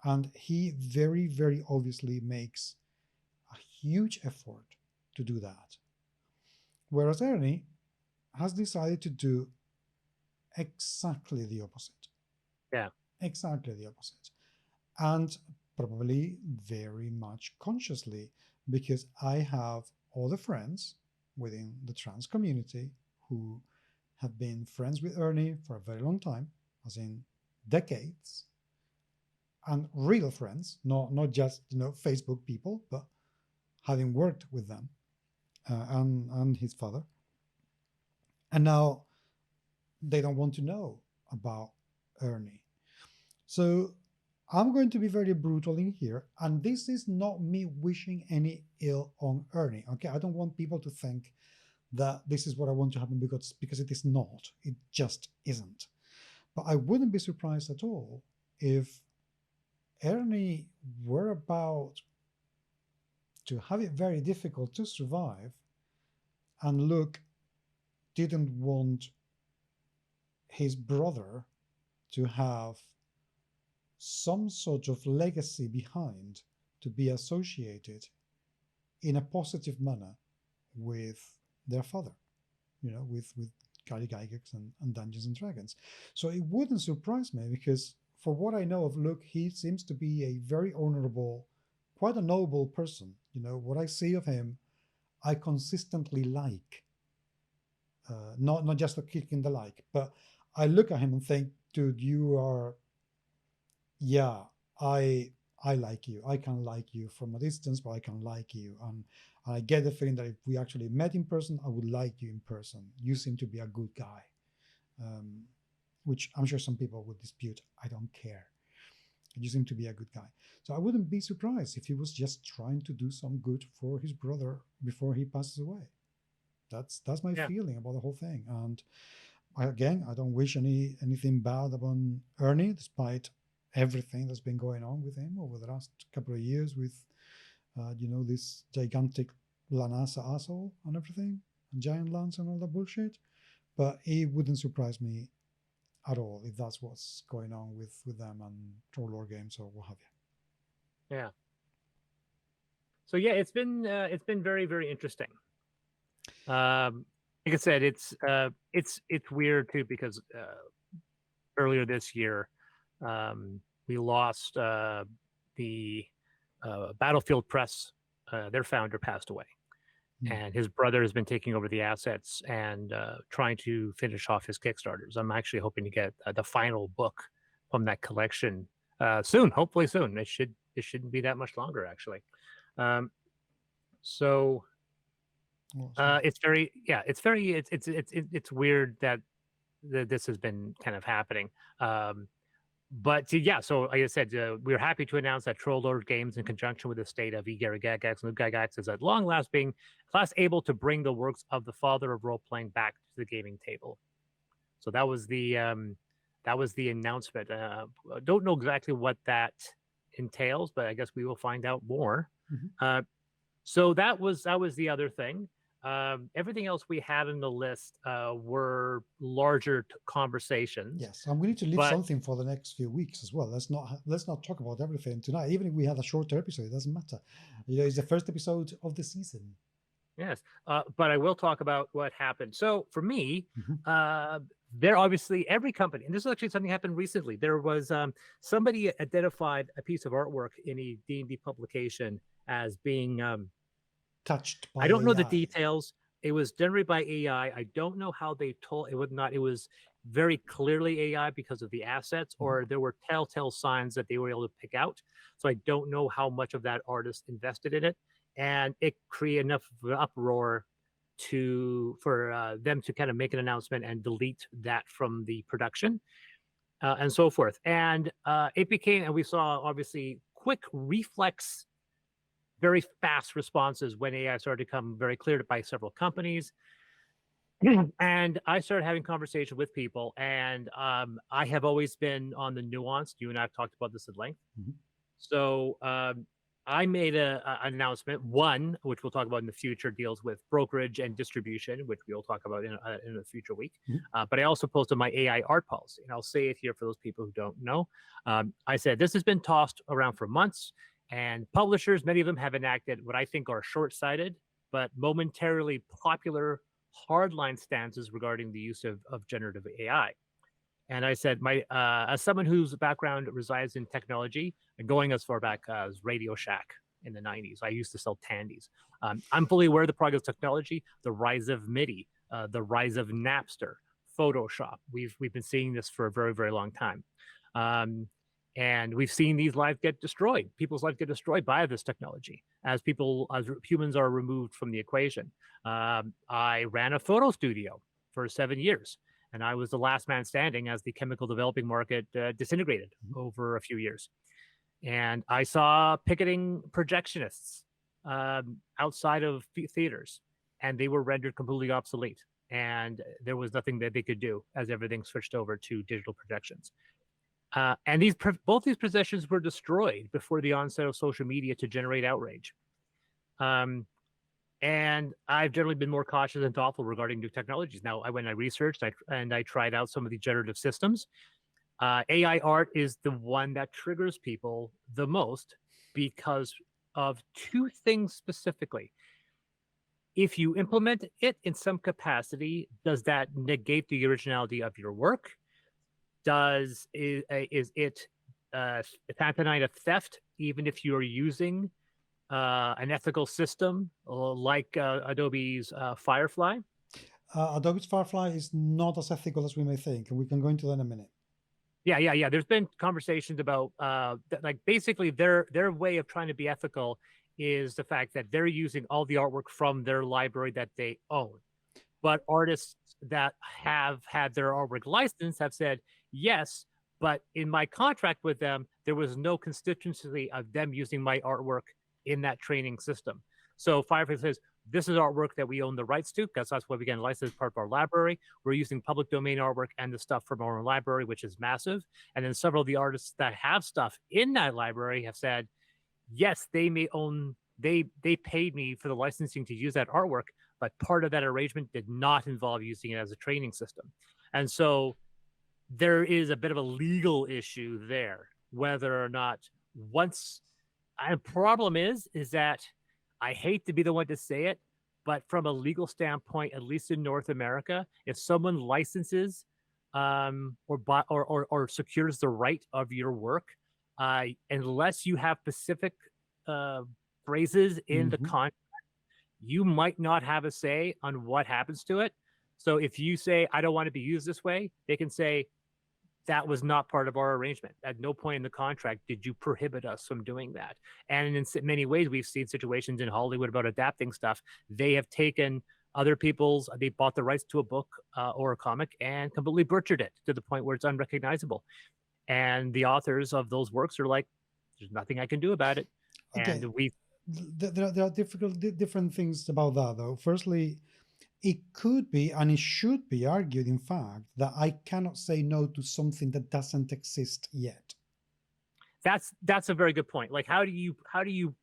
And he very, very obviously makes a huge effort to do that. Whereas Ernie has decided to do exactly the opposite. Yeah. Exactly the opposite. And probably very much consciously, because I have other friends within the trans community who have been friends with Ernie for a very long time, as in decades, and real friends, not just Facebook people, but having worked with them and his father. And now they don't want to know about Ernie. So I'm going to be very brutal in here, and this is not me wishing any ill on Ernie. Okay, I don't want people to think that this is what I want to happen because it is not. It just isn't. But I wouldn't be surprised at all if Ernie were about to have it very difficult to survive, and Luke didn't want his brother to have some sort of legacy behind to be associated in a positive manner with their father, with Gary Gygax and Dungeons and Dragons. So it wouldn't surprise me, because for what I know of Luke, he seems to be a very honorable, quite a noble person. What I see of him, I consistently like. Not just a kick in the like, but I look at him and think, dude, you are, yeah, I like you. I can like you from a distance, but I can like you. And I get the feeling that if we actually met in person, I would like you in person. You seem to be a good guy, which I'm sure some people would dispute. I don't care. You seem to be a good guy. So I wouldn't be surprised if he was just trying to do some good for his brother before he passes away. That's my feeling about the whole thing. And again, I don't wish anything bad upon Ernie, despite everything that's been going on with him over the last couple of years with, this gigantic Lanasa asshole and everything, and Giant Lance and all that bullshit. But it wouldn't surprise me at all if that's what's going on with them and Troll Games or what have you. Yeah. So yeah, it's been very, very interesting. Like I said, it's weird too, because earlier this year we lost the Battlefield Press. Their founder passed away, and his brother has been taking over the assets and trying to finish off his Kickstarters. I'm actually hoping to get the final book from that collection soon, hopefully soon. It shouldn't be that much longer, actually. So it's weird that this has been kind of happening. But yeah, so like I said, we're happy to announce that Troll Lord Games, in conjunction with the state of Gary Gygax and Luke Gygax, is at long last able to bring the works of the father of role playing back to the gaming table. So that was the announcement. Don't know exactly what that entails, but I guess we will find out more. So that was the other thing. Everything else we had on the list were larger conversations. Yes, and we need to leave something for the next few weeks as well. Let's not talk about everything tonight. Even if we had a shorter episode, it doesn't matter. It's the first episode of the season. Yes, but I will talk about what happened. So for me, there obviously every company, and this is actually something happened recently. There was somebody identified a piece of artwork in a D&D publication as being touched by I don't know AI. the details. It was generated by AI. I don't know how they told it would not. It was very clearly AI because of the assets, or there were telltale signs that they were able to pick out. So I don't know how much of that artist invested in it, and it created enough of an uproar for them to kind of make an announcement and delete that from the production, and so forth. And it became, and we saw obviously quick reflex, very fast responses when AI started to become very clear by several companies. And I started having conversation with people, and I have always been on the nuance. You and I have talked about this at length. Mhm. So I made an announcement. One, which we'll talk about in the future, deals with brokerage and distribution, which we'll talk about in a future week. Mhm. But I also posted my AI art policy, and I'll say it here for those people who don't know. I said this has been tossed around for months, and publishers, many of them, have enacted what I think are short-sighted but momentarily popular hardline stances regarding the use of generative AI. And I said, as someone whose background resides in technology, and going as far back as Radio Shack in the 90s, I used to sell Tandies. I'm fully aware of the progress of technology, the rise of MIDI, the rise of Napster, Photoshop. We've been seeing this for a very, very long time. And we've seen these lives get destroyed. People's lives get destroyed by this technology as humans are removed from the equation. I ran a photo studio for 7 years, and I was the last man standing as the chemical developing market disintegrated over a few years. And I saw picketing projectionists outside of theaters, and they were rendered completely obsolete. And there was nothing that they could do as everything switched over to digital projections. And both these possessions were destroyed before the onset of social media to generate outrage. And I've generally been more cautious and thoughtful regarding new technologies. Now, when I researched and I tried out some of the generative systems, AI art is the one that triggers people the most because of two things specifically. If you implement it in some capacity, does that negate the originality of your work? Is it tantamount of theft, even if you're using an ethical system like Adobe's Firefly? Adobe's Firefly is not as ethical as we may think, and we can go into that in a minute. Yeah. There's been conversations about like basically their way of trying to be ethical is the fact that they're using all the artwork from their library that they own. But artists that have had their artwork licensed have said, yes, but in my contract with them, there was no constituency of them using my artwork in that training system. So Firefly says, this is artwork that we own the rights to, because that's what we get licensed as part of our library. We're using public domain artwork and the stuff from our own library, which is massive. And then several of the artists that have stuff in that library have said, yes, they may own, they paid me for the licensing to use that artwork, but part of that arrangement did not involve using it as a training system. And so there is a bit of a legal issue there, whether or not the problem is that I hate to be the one to say it, but from a legal standpoint, at least in North America, if someone licenses or secures the right of your work, unless you have specific phrases in the contract, you might not have a say on what happens to it. So if you say, I don't want to be used this way, they can say, that was not part of our arrangement. At no point in the contract did you prohibit us from doing that. And in many ways, we've seen situations in Hollywood about adapting stuff. They have taken other people's, they bought the rights to a book or a comic and completely butchered it to the point where it's unrecognizable. And the authors of those works are like, there's nothing I can do about it. Okay. And there are different things about that, though. Firstly, it could be, and it should be argued, in fact, that I cannot say no to something that doesn't exist yet. That's a very good point. Like, how do you preload?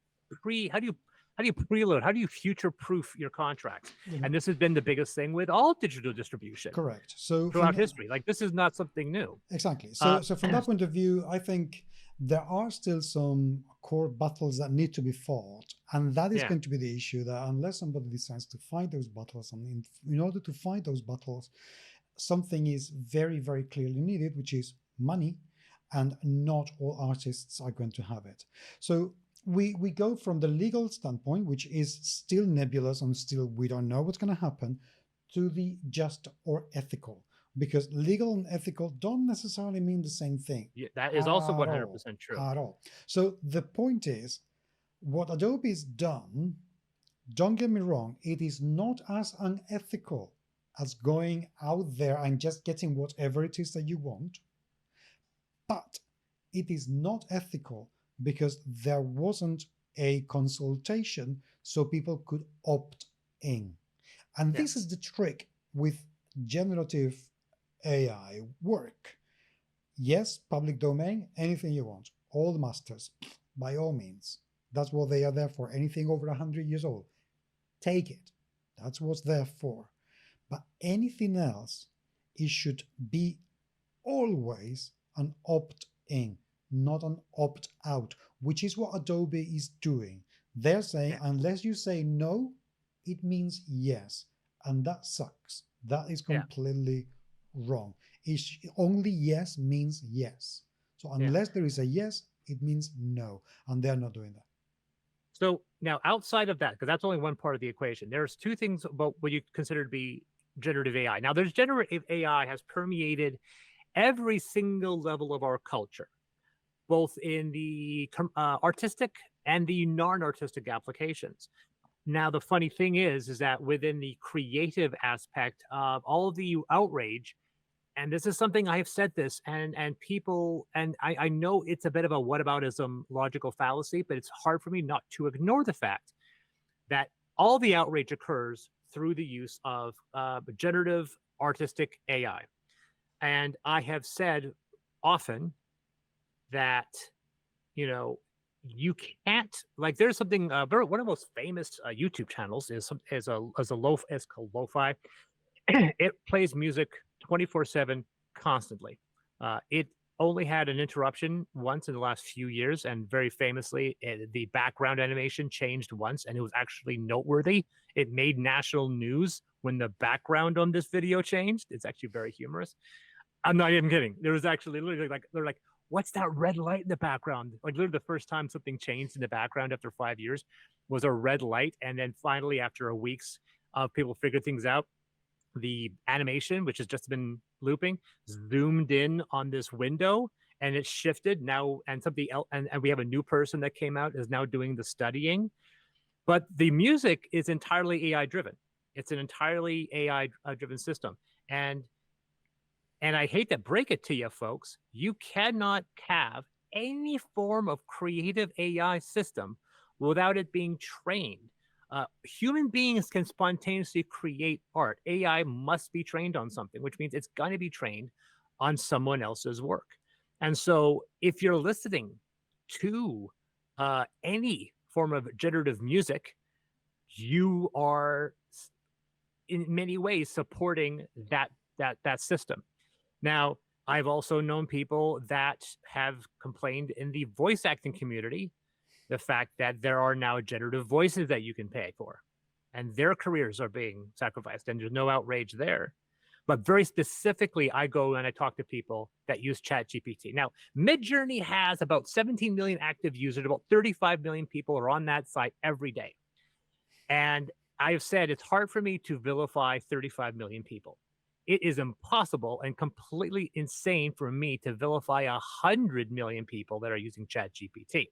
How do you future-proof your contracts? And this has been the biggest thing with all digital distribution. Correct. So throughout history, like this is not something new. Exactly. So from that point of view, I think there are still some core battles that need to be fought, and that is going to be the issue. That unless somebody decides to fight those battles, and in order to fight those battles, something is very, very clearly needed, which is money, and not all artists are going to have it. So we go from the legal standpoint, which is still nebulous and still we don't know what's going to happen, to the just or ethical. Because legal and ethical don't necessarily mean the same thing. Yeah, that is also 100% true. At all. So the point is, what Adobe's done, don't get me wrong, it is not as unethical as going out there and just getting whatever it is that you want. But it is not ethical because there wasn't a consultation so people could opt in. And this is the trick with generative AI work. Yes, public domain, anything you want, all the masters, by all means. That's what they are there for. Anything over 100 years old, take it. That's what's there for. But anything else, it should be always an opt-in, not an opt-out, which is what Adobe is doing. They're saying, unless you say no, it means yes. And that sucks. That is completely wrong. Only yes means yes. So unless there is a yes, it means no. And they're not doing that. So now outside of that, because that's only one part of the equation, there's two things about what you consider to be generative AI. Now, there's generative AI has permeated every single level of our culture, both in the artistic and the non-artistic applications. Now, the funny thing is that within the creative aspect of all of the outrage, and this is something I have said this, and people, and I know it's a bit of a whataboutism logical fallacy, but it's hard for me not to ignore the fact that all the outrage occurs through the use of generative artistic AI. And I have said often that, you know, you can't, like, there's something one of the most famous YouTube channels is called Lo-Fi. It plays music 24/7 constantly. It only had an interruption once in the last few years, and very famously, the background animation changed once, and it was actually noteworthy. It made national news when the background on this video changed. It's actually very humorous. I'm not even kidding. There was actually literally like, they're like, what's that red light in the background? Like, literally the first time something changed in the background after 5 years was a red light. And then finally, after a week's people figured things out, the animation, which has just been looping, zoomed in on this window, and it shifted now, and something else, and we have a new person that came out is now doing the studying. But the music is entirely AI driven. It's an entirely AI driven system. And I hate to break it to you folks, you cannot have any form of creative AI system without it being trained. Human beings can spontaneously create art. AI must be trained on something, which means it's going to be trained on someone else's work. And so if you're listening to any form of generative music, you are in many ways supporting that system. Now, I've also known people that have complained in the voice acting community the fact that there are now generative voices that you can pay for, and their careers are being sacrificed, and there's no outrage there. But very specifically, I go and I talk to people that use ChatGPT. Now, Midjourney has about 17 million active users. About 35 million people are on that site every day. And I've said it's hard for me to vilify 35 million people. It is impossible and completely insane for me to vilify 100 million people that are using ChatGPT.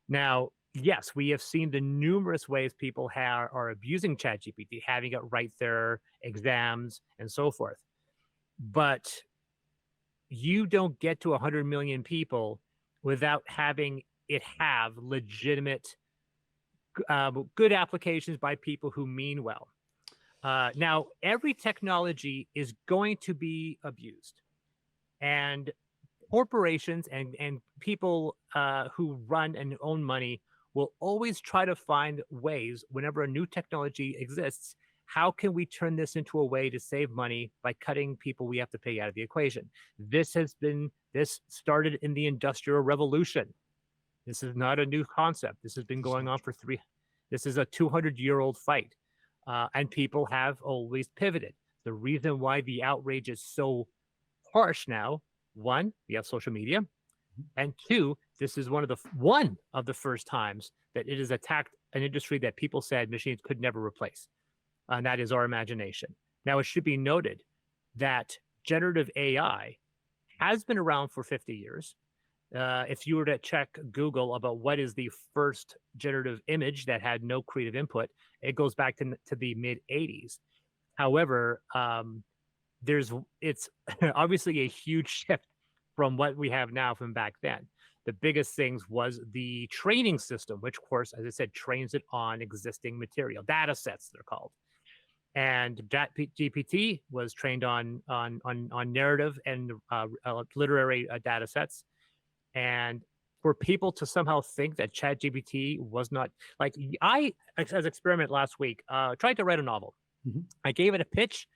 Now, yes, we have seen the numerous ways people are abusing ChatGPT, having it write their exams and so forth. But you don't get to 100 million people without having it have legitimate, good applications by people who mean well. Now, every technology is going to be abused. And corporations and people who run and own money will always try to find ways whenever a new technology exists. How can we turn this into a way to save money by cutting people we have to pay out of the equation? This started in the Industrial Revolution. This is not a new concept. This has been going on for this is a 200-year-old fight. And people have always pivoted. The reason why the outrage is so harsh now, one, we have social media, and two, this is one of the first times that it has attacked an industry that people said machines could never replace, and that is our imagination. Now, it should be noted that generative AI has been around for 50 years. If you were to check Google about what is the first generative image that had no creative input, it goes back to the mid 80s. However, it's obviously a huge shift from what we have now from back then. The biggest things was the training system, which, of course, as I said, trains it on existing material, data sets, they're called. And GPT was trained on narrative and literary data sets. And for people to somehow think that ChatGPT was not like as experiment last week, tried to write a novel. Mm-hmm. I gave it a pitch,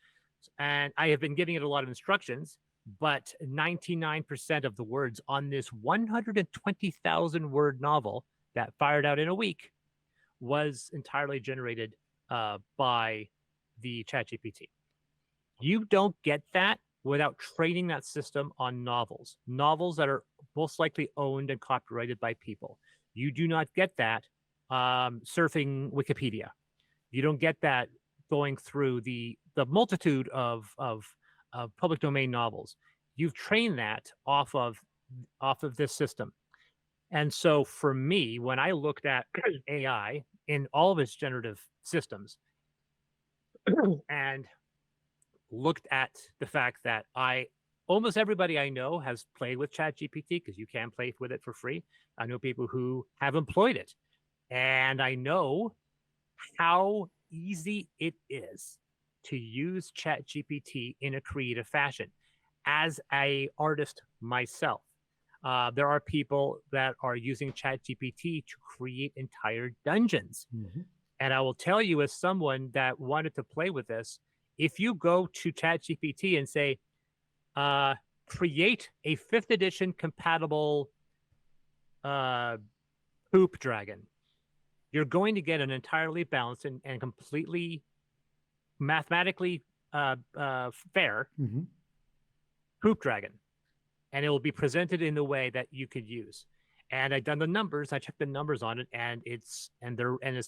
and I have been giving it a lot of instructions, but 99% of the words on this 120,000 word novel that fired out in a week was entirely generated by the ChatGPT. You don't get that without training that system on novels that are most likely owned and copyrighted by people. You do not get that surfing Wikipedia. You don't get that going through the multitude of public domain novels. You've trained that off of this system. And so for me, when I looked at AI in all of its generative systems and looked at the fact that almost everybody I know has played with ChatGPT, because you can play with it for free. I know people who have employed it, and I know how easy it is to use ChatGPT in a creative fashion. As an artist myself, there are people that are using ChatGPT to create entire dungeons. Mm-hmm. And I will tell you, as someone that wanted to play with this, if you go to ChatGPT and say, create a 5th edition compatible poop dragon, you're going to get an entirely balanced and completely mathematically fair mm-hmm. poop dragon. And it will be presented in the way that you could use. And I've done the numbers. I checked the numbers on it, and it's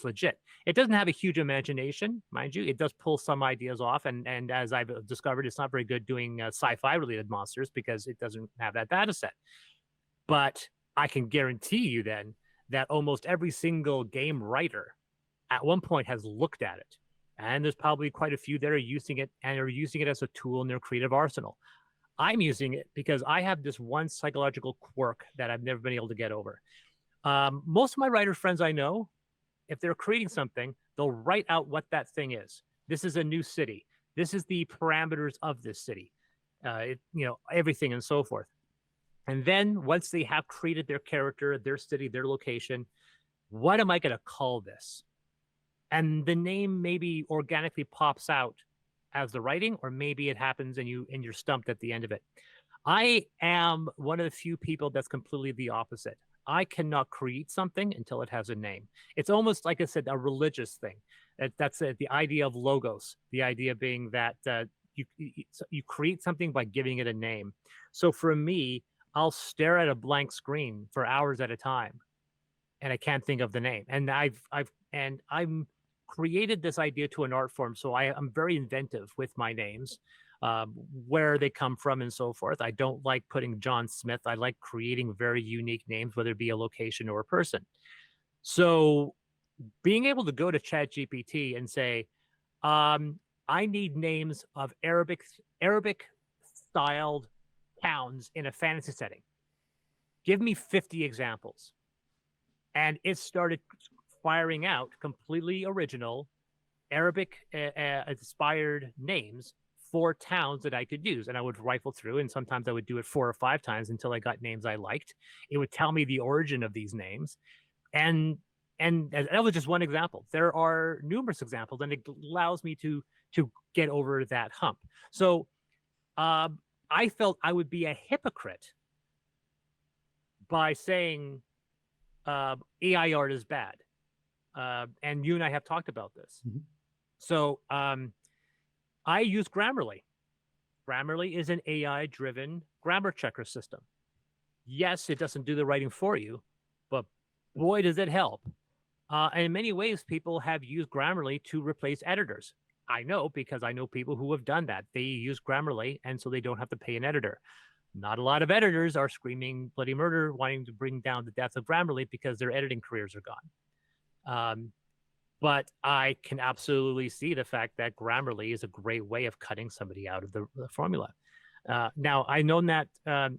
legit. It doesn't have a huge imagination, mind you. It does pull some ideas off, and as I've discovered, it's not very good doing sci-fi related monsters because it doesn't have that data set. But I can guarantee you then that almost every single game writer at one point has looked at it, and there's probably quite a few that are using it and are using it as a tool in their creative arsenal. I'm using it because I have this one psychological quirk that I've never been able to get over. Most of my writer friends I know, if they're creating something, they'll write out what that thing is. This is a new city. This is the parameters of this city, everything and so forth. And then once they have created their character, their city, their location, what am I going to call this? And the name maybe organically pops out as the writing, or maybe it happens and you're stumped at the end of it. I am one of the few people that's completely the opposite. I cannot create something until it has a name. It's almost, like I said, a religious thing. That's the idea of logos. The idea being that you create something by giving it a name. So for me, I'll stare at a blank screen for hours at a time, and I can't think of the name. And I'm created this idea to an art form, so I'm very inventive with my names, where they come from and so forth. I don't like putting John Smith. I like creating very unique names, whether it be a location or a person. So being able to go to ChatGPT and say, I need names of Arabic styled towns in a fantasy setting. Give me 50 examples. And it started firing out completely original Arabic inspired names for towns that I could use. And I would rifle through, and sometimes I would do it 4 or 5 times until I got names I liked. It would tell me the origin of these names. And that was just one example. There are numerous examples, and it allows me to get over that hump. So I felt I would be a hypocrite by saying AI art is bad. And you and I have talked about this. Mm-hmm. So I use Grammarly. Grammarly is an AI-driven grammar checker system. Yes, it doesn't do the writing for you, but boy, does it help. And in many ways, people have used Grammarly to replace editors. I know, because I know people who have done that. They use Grammarly, and so they don't have to pay an editor. not a lot of editors are screaming bloody murder, wanting to bring down the death of Grammarly because their editing careers are gone. But I can absolutely see the fact that Grammarly is a great way of cutting somebody out of the formula. Now, I know that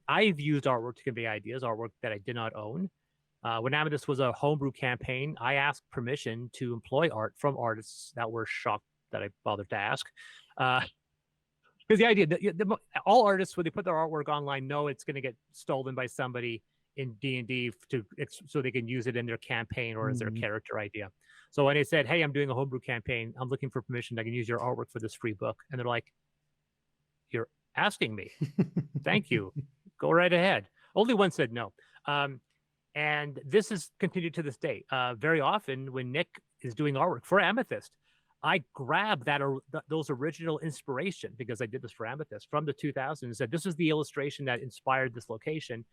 I've used artwork to convey ideas, artwork that I did not own. When Amethyst was a homebrew campaign, I asked permission to employ art from artists that were shocked that I bothered to ask. Because the idea, all artists, when they put their artwork online, know it's going to get stolen by somebody in D&D so they can use it in their campaign or as their character idea. So when they said, hey, I'm doing a homebrew campaign, I'm looking for permission, I can use your artwork for this free book. And they're like, you're asking me. Thank you. Go right ahead. Only one said no. And this has continued to this day. Very often when Nick is doing artwork for Amethyst, I grab those original inspiration, because I did this for Amethyst from the 2000s, and said, this is the illustration that inspired this location.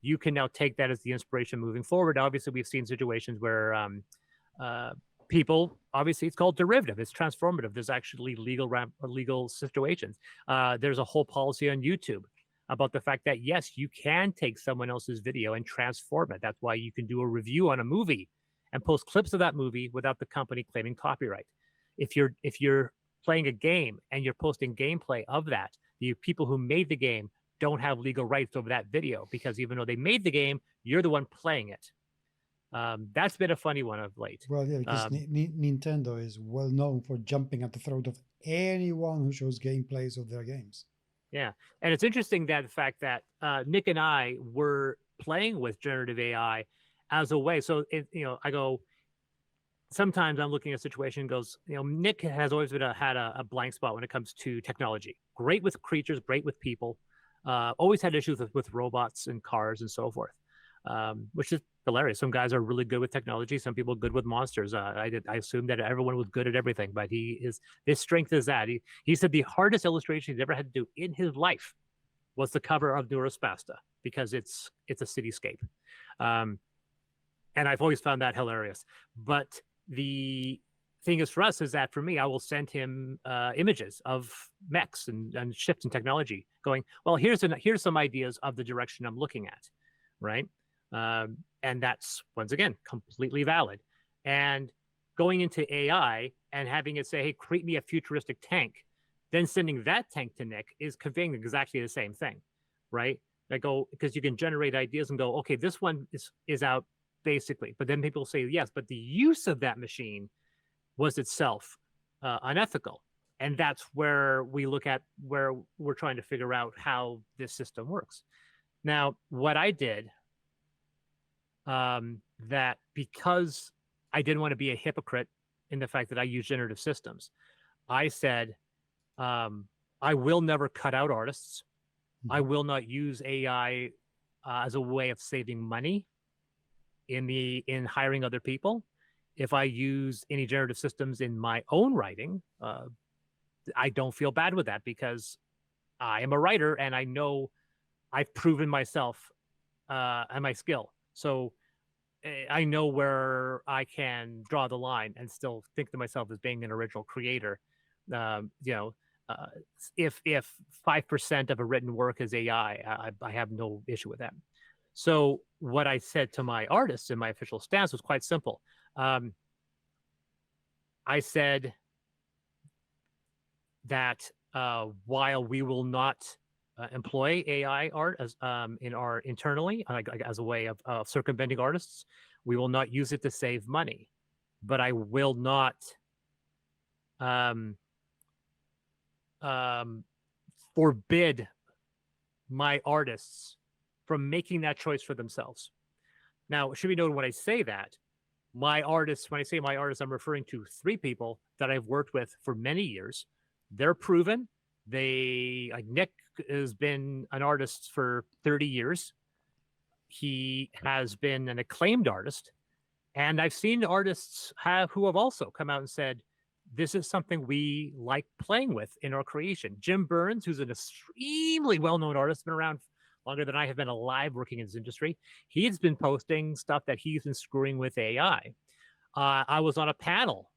You can now take that as the inspiration moving forward. Obviously, we've seen situations where people, obviously it's called derivative, it's transformative. There's actually legal situations. There's a whole policy on YouTube about the fact that, yes, you can take someone else's video and transform it. That's why you can do a review on a movie and post clips of that movie without the company claiming copyright. If you're playing a game and you're posting gameplay of that, the people who made the game don't have legal rights over that video, because even though they made the game, you're the one playing it. That's been a funny one of late. Well, yeah, because Nintendo is well known for jumping at the throat of anyone who shows gameplays of their games. Yeah, and it's interesting that the fact that Nick and I were playing with generative AI as a way. So, I go, sometimes I'm looking at a situation and goes, Nick has always had a blank spot when it comes to technology. Great with creatures, great with people. Always had issues with robots and cars and so forth, which is hilarious. Some guys are really good with technology. Some people are good with monsters. I assumed that everyone was good at everything, but his strength is that. He said the hardest illustration he's ever had to do in his life was the cover of Neurospasta, because it's a cityscape. And I've always found that hilarious. But the thing is, for us, is that for me, I will send him images of mechs and shifts in technology, going, well, here's some ideas of the direction I'm looking at, right? And that's, once again, completely valid. And going into AI and having it say, hey, create me a futuristic tank, then sending that tank to Nick is conveying exactly the same thing, right? Because you can generate ideas and go, okay, this one is out basically. But then people say, yes, but the use of that machine was itself unethical. And that's where we look at where we're trying to figure out how this system works. Now, what I did, that because I didn't want to be a hypocrite in the fact that I use generative systems, I said, I will never cut out artists. I will not use AI as a way of saving money in hiring other people. If I use any generative systems in my own writing, I don't feel bad with that, because I am a writer and I know I've proven myself and my skill. So I know where I can draw the line and still think to myself as being an original creator. If 5% of a written work is AI, I have no issue with that. So what I said to my artists in my official stance was quite simple. I said that while we will not employ AI art as internally as a way of circumventing artists, we will not use it to save money. But I will not forbid my artists from making that choice for themselves. Now, it should be noted when I say that, my artists, when I say my artists, I'm referring to 3 people that I've worked with for many years. They're proven. Nick has been an artist for 30 years. He has been an acclaimed artist. And I've seen artists who have also come out and said, this is something we like playing with in our creation. Jim Burns, who's an extremely well-known artist, been around longer than I have been alive working in this industry. He's been posting stuff that he's been screwing with AI. I was on a panel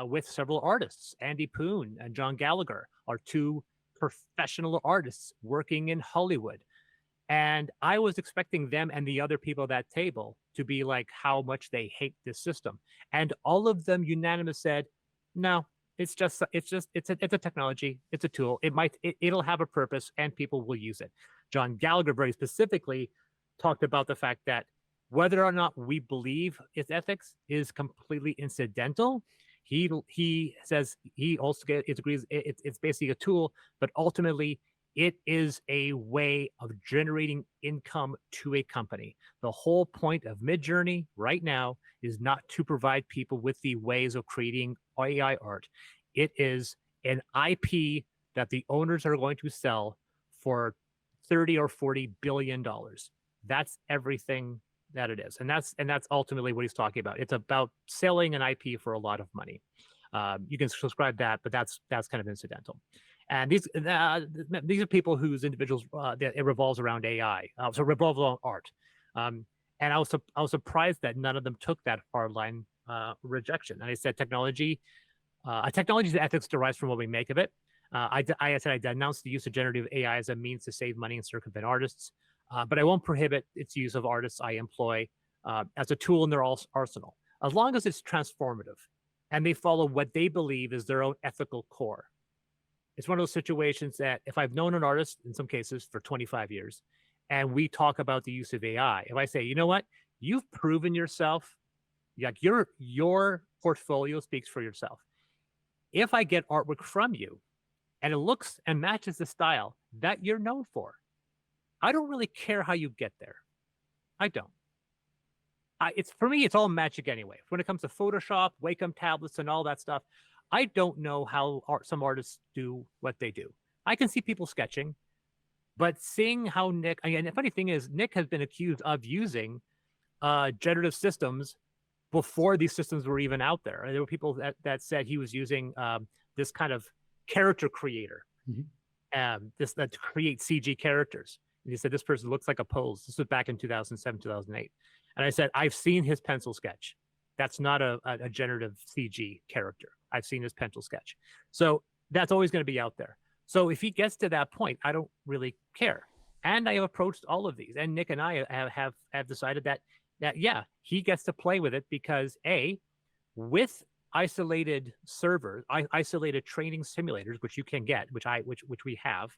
with several artists. Andy Poon and John Gallagher are 2 professional artists working in Hollywood. And I was expecting them and the other people at that table to be like how much they hate this system. And all of them unanimous said, no, it's a technology. It's a tool. It'll have a purpose and people will use it. John Gallagher very specifically talked about the fact that whether or not we believe its ethics is completely incidental. He says he also agrees it's basically a tool, but ultimately it is a way of generating income to a company. The whole point of Midjourney right now is not to provide people with the ways of creating AI art. It is an IP that the owners are going to sell for 30 or 40 billion dollars. That's everything that it is. And that's ultimately what he's talking about. It's about selling an IP for a lot of money. You can subscribe that, but that's kind of incidental. And these are people whose individuals that it revolves around AI, so it revolves around art. And I was surprised that none of them took that hard line rejection. And I said technology's ethics derives from what we make of it. I said I denounced the use of generative AI as a means to save money and circumvent artists, but I won't prohibit its use of artists I employ as a tool in their arsenal, as long as it's transformative and they follow what they believe is their own ethical core. It's one of those situations that if I've known an artist, in some cases, for 25 years, and we talk about the use of AI, if I say, you know what, you've proven yourself, like your portfolio speaks for yourself. If I get artwork from you and it looks and matches the style that you're known for, I don't really care how you get there. I don't. For me, it's all magic anyway. When it comes to Photoshop, Wacom tablets, and all that stuff, I don't know how some artists do what they do. I can see people sketching, but seeing how Nick, and the funny thing is, Nick has been accused of using generative systems before these systems were even out there. And there were people that said he was using this kind of character creator, that to create CG characters. And he said, this person looks like a pose. This was back in 2007, 2008. And I said, I've seen his pencil sketch. That's not a generative CG character. I've seen his pencil sketch. So that's always going to be out there. So if he gets to that point, I don't really care. And I have approached all of these. And Nick and I have decided that yeah, he gets to play with it because with isolated servers, isolated training simulators, which you can get, which we have,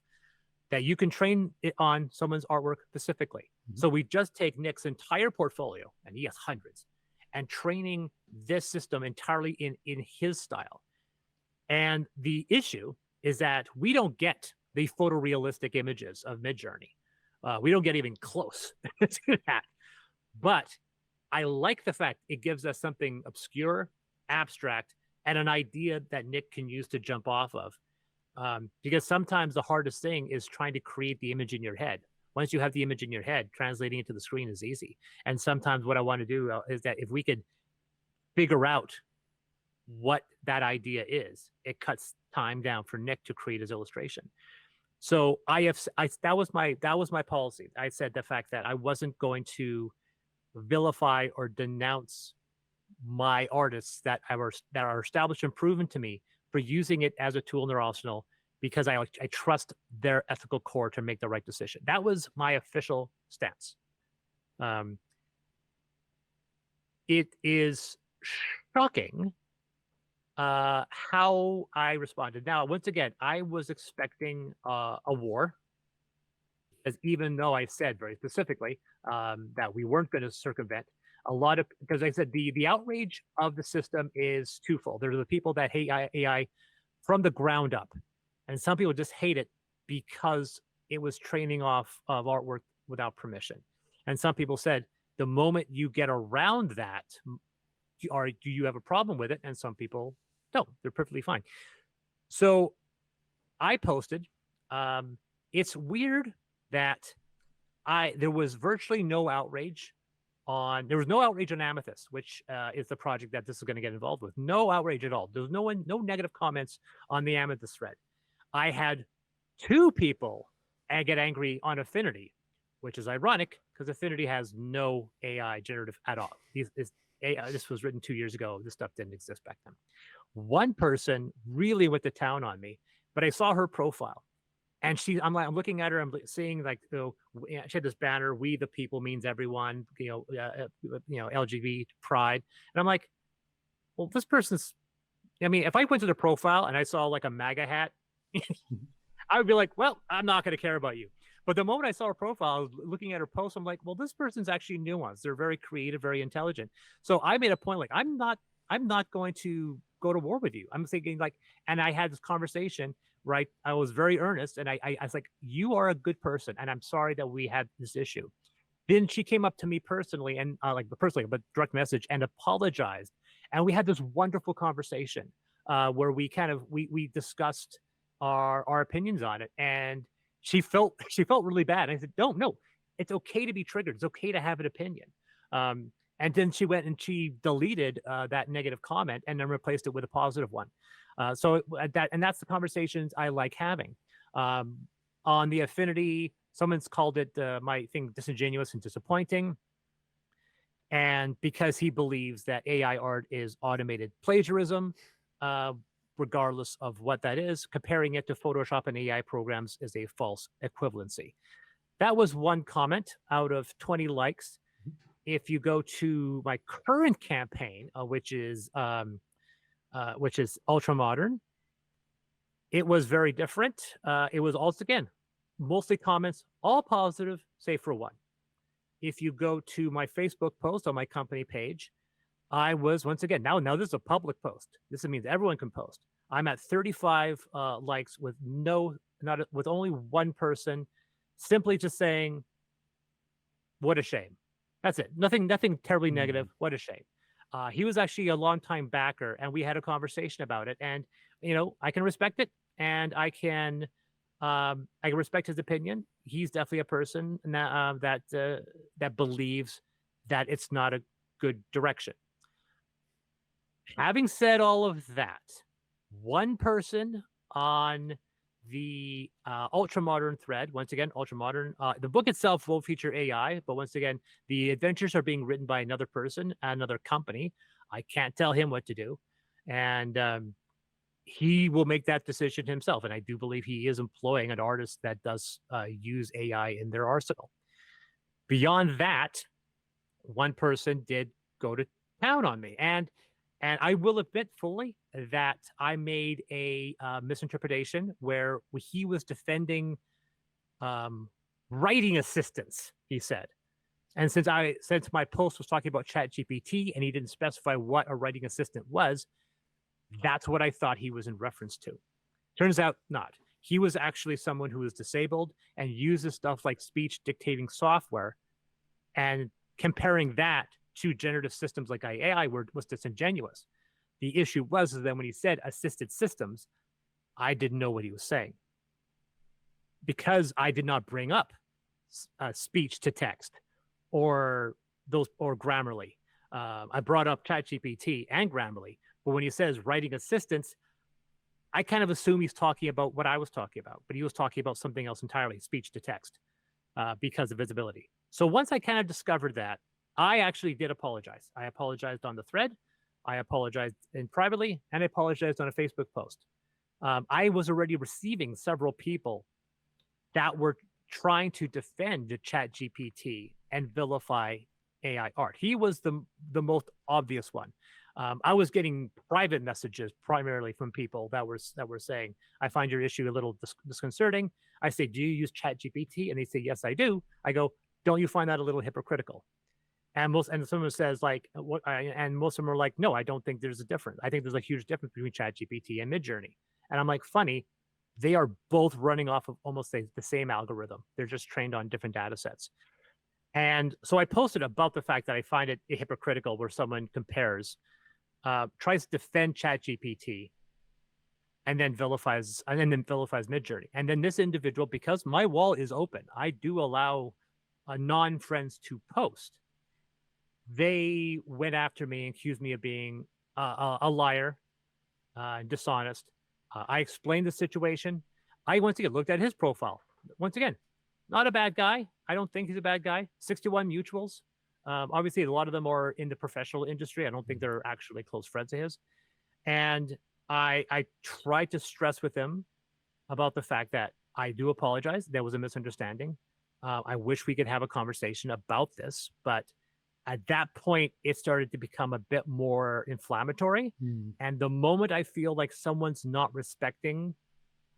that you can train it on someone's artwork specifically. So we just take Nick's entire portfolio, and he has hundreds, and training this system entirely in his style. And the issue is that we don't get the photorealistic images of Midjourney. We don't get even close to that. But I like the fact it gives us something obscure, abstract, and an idea that Nick can use to jump off of. Because sometimes the hardest thing is trying to create the image in your head. Once you have the image in your head, translating it to the screen is easy. And sometimes what I want to do is that if we could figure out what that idea is, it cuts time down for Nick to create his illustration. So that was my policy. I said the fact that I wasn't going to vilify or denounce my artists that are established and proven to me for using it as a tool in their arsenal, because I trust their ethical core to make the right decision. That was my official stance. It is shocking how I responded. Now, once again, I was expecting a war, as even though I said very specifically that we weren't going to circumvent because I said the outrage of the system is twofold. There are the people that hate AI from the ground up, and some people just hate it because it was training off of artwork without permission. And some people said the moment you get around that, do you have a problem with it? And some people don't. They're perfectly fine. So I posted. It's weird that there was virtually no outrage on Amethyst, which is the project that this is going to get involved with. No outrage at all. There's no negative comments on the Amethyst thread. I had 2 people get angry on Affinity, which is ironic because Affinity has no AI generative at all. This was written 2 years ago. This stuff didn't exist back then. One person really went to town on me, but I saw her profile. And I'm looking at her, I'm seeing like, she had this banner, "We the people means everyone," LGBT pride, and I'm like, well, this person's. I mean, if I went to the profile and I saw like a MAGA hat, I would be like, well, I'm not going to care about you. But the moment I saw her profile, I was looking at her post, I'm like, well, this person's actually nuanced. They're very creative, very intelligent. So I made a point, like, I'm not going to go to war with you. I'm thinking like, and I had this conversation, right? I was very earnest, and I was like, you are a good person, and I'm sorry that we had this issue. Then she came up to me personally, and but direct message, and apologized, and we had this wonderful conversation where we kind of we discussed our opinions on it, and she felt really bad. And I said, no, it's okay to be triggered. It's okay to have an opinion. And then she went and she deleted that negative comment and then replaced it with a positive one. So that's the conversations I like having. On the affinity, someone's called it my thing disingenuous and disappointing. And because he believes that AI art is automated plagiarism, regardless of what that is, comparing it to Photoshop and AI programs is a false equivalency. That was one comment out of 20 likes. If you go to my current campaign, which is ultra modern, it was very different. It was also, again, mostly comments, all positive, save for one. If you go to my Facebook post on my company page, I was, once again, now this is a public post. This means everyone can post. I'm at 35 likes with with only one person simply just saying, what a shame. That's it. Nothing terribly negative. What a shame. He was actually a longtime backer, and we had a conversation about it. And I can respect it, and I can respect his opinion. He's definitely a person that believes that it's not a good direction. Having said all of that, one person on the ultra modern thread, once again, ultra modern, the book itself won't feature AI, but once again, the adventures are being written by another person, another company. I can't tell him what to do. And he will make that decision himself. And I do believe he is employing an artist that does use AI in their arsenal. Beyond that, one person did go to town on me. And I will admit fully that I made a misinterpretation where he was defending writing assistants, he said. And since my post was talking about ChatGPT and he didn't specify what a writing assistant was, that's what I thought he was in reference to. Turns out not. He was actually someone who was disabled and uses stuff like speech dictating software, and comparing that to generative systems like AI was disingenuous. The issue was that when he said assisted systems, I didn't know what he was saying because I did not bring up speech to text or Grammarly. I brought up ChatGPT and Grammarly, but when he says writing assistants, I kind of assume he's talking about what I was talking about, but he was talking about something else entirely, speech to text, because of visibility. So once I kind of discovered that, I actually did apologize. I apologized on the thread. I apologized privately, and I apologized on a Facebook post. I was already receiving several people that were trying to defend the ChatGPT and vilify AI art. He was the most obvious one. I was getting private messages primarily from people that were saying, "I find your issue a little disconcerting." I say, "Do you use ChatGPT?" And they say, "Yes, I do." I go, "Don't you find that a little hypocritical?" And someone says like, "What?" And most of them are like, "No, I don't think there's a difference. I think there's a huge difference between ChatGPT and Midjourney." And I'm like, funny, they are both running off of almost the same algorithm. They're just trained on different data sets. And so I posted about the fact that I find it hypocritical where someone tries to defend ChatGPT and then vilifies Midjourney. And then this individual, because my wall is open, I do allow non-friends to post. They went after me and accused me of being a liar, dishonest. I explained the situation. I once again looked at his profile. Once again, not a bad guy. I don't think he's a bad guy. 61 mutuals. Obviously, a lot of them are in the professional industry. I don't think they're actually close friends of his. And I tried to stress with him about the fact that I do apologize. There was a misunderstanding. I wish we could have a conversation about this, but at that point, it started to become a bit more inflammatory. And the moment I feel like someone's not respecting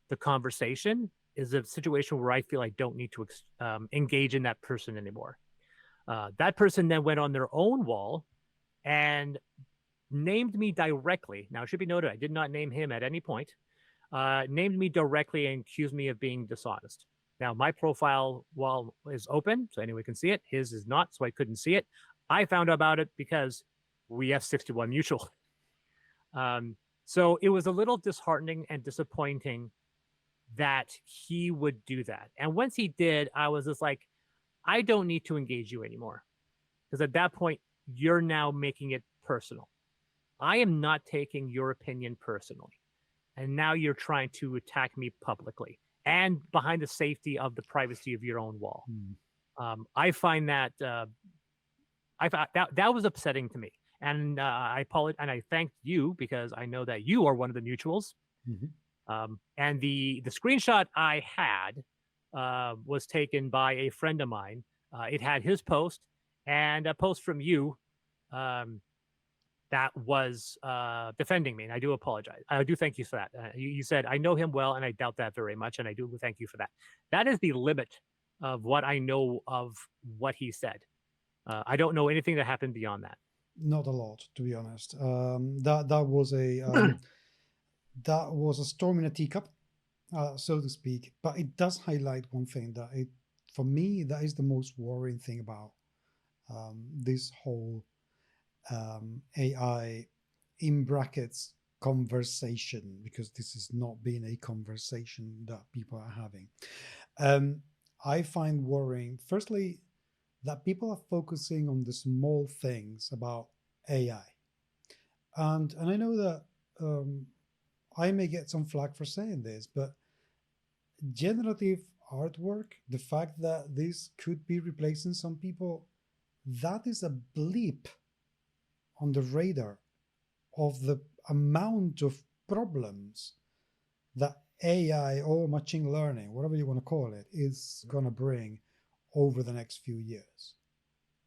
the conversation is a situation where I feel I don't need to engage in that person anymore. That person then went on their own wall and named me directly. Now, it should be noted, I did not name him at any point. Named me directly and accused me of being dishonest. Now, my profile wall is open, so anyone can see it. His is not, so I couldn't see it. I found out about it because we have 61 mutual. So it was a little disheartening and disappointing that he would do that. And once he did, I was just like, I don't need to engage you anymore. Because at that point, you're now making it personal. I am not taking your opinion personally. And now you're trying to attack me publicly and behind the safety of the privacy of your own wall. I find that that was upsetting to me. And I apologize, and I thanked you because I know that you are one of the mutuals. And the screenshot I had was taken by a friend of mine. It had his post and a post from you that was defending me, and I do apologize. I do thank you for that. You said, I know him well, and I doubt that very much, and I do thank you for that. That is the limit of what I know of what he said. I don't know anything that happened beyond that. Not a lot, to be honest. That was a that was a storm in a teacup, so to speak. But it does highlight one thing that for me, that is the most worrying thing about this whole AI in brackets conversation, because this is not being a conversation that people are having. I find worrying, firstly, that people are focusing on the small things about AI. And I know that I may get some flack for saying this, but generative artwork, the fact that this could be replacing some people, that is a blip on the radar of the amount of problems that AI or machine learning, whatever you want to call it, is going to bring over the next few years.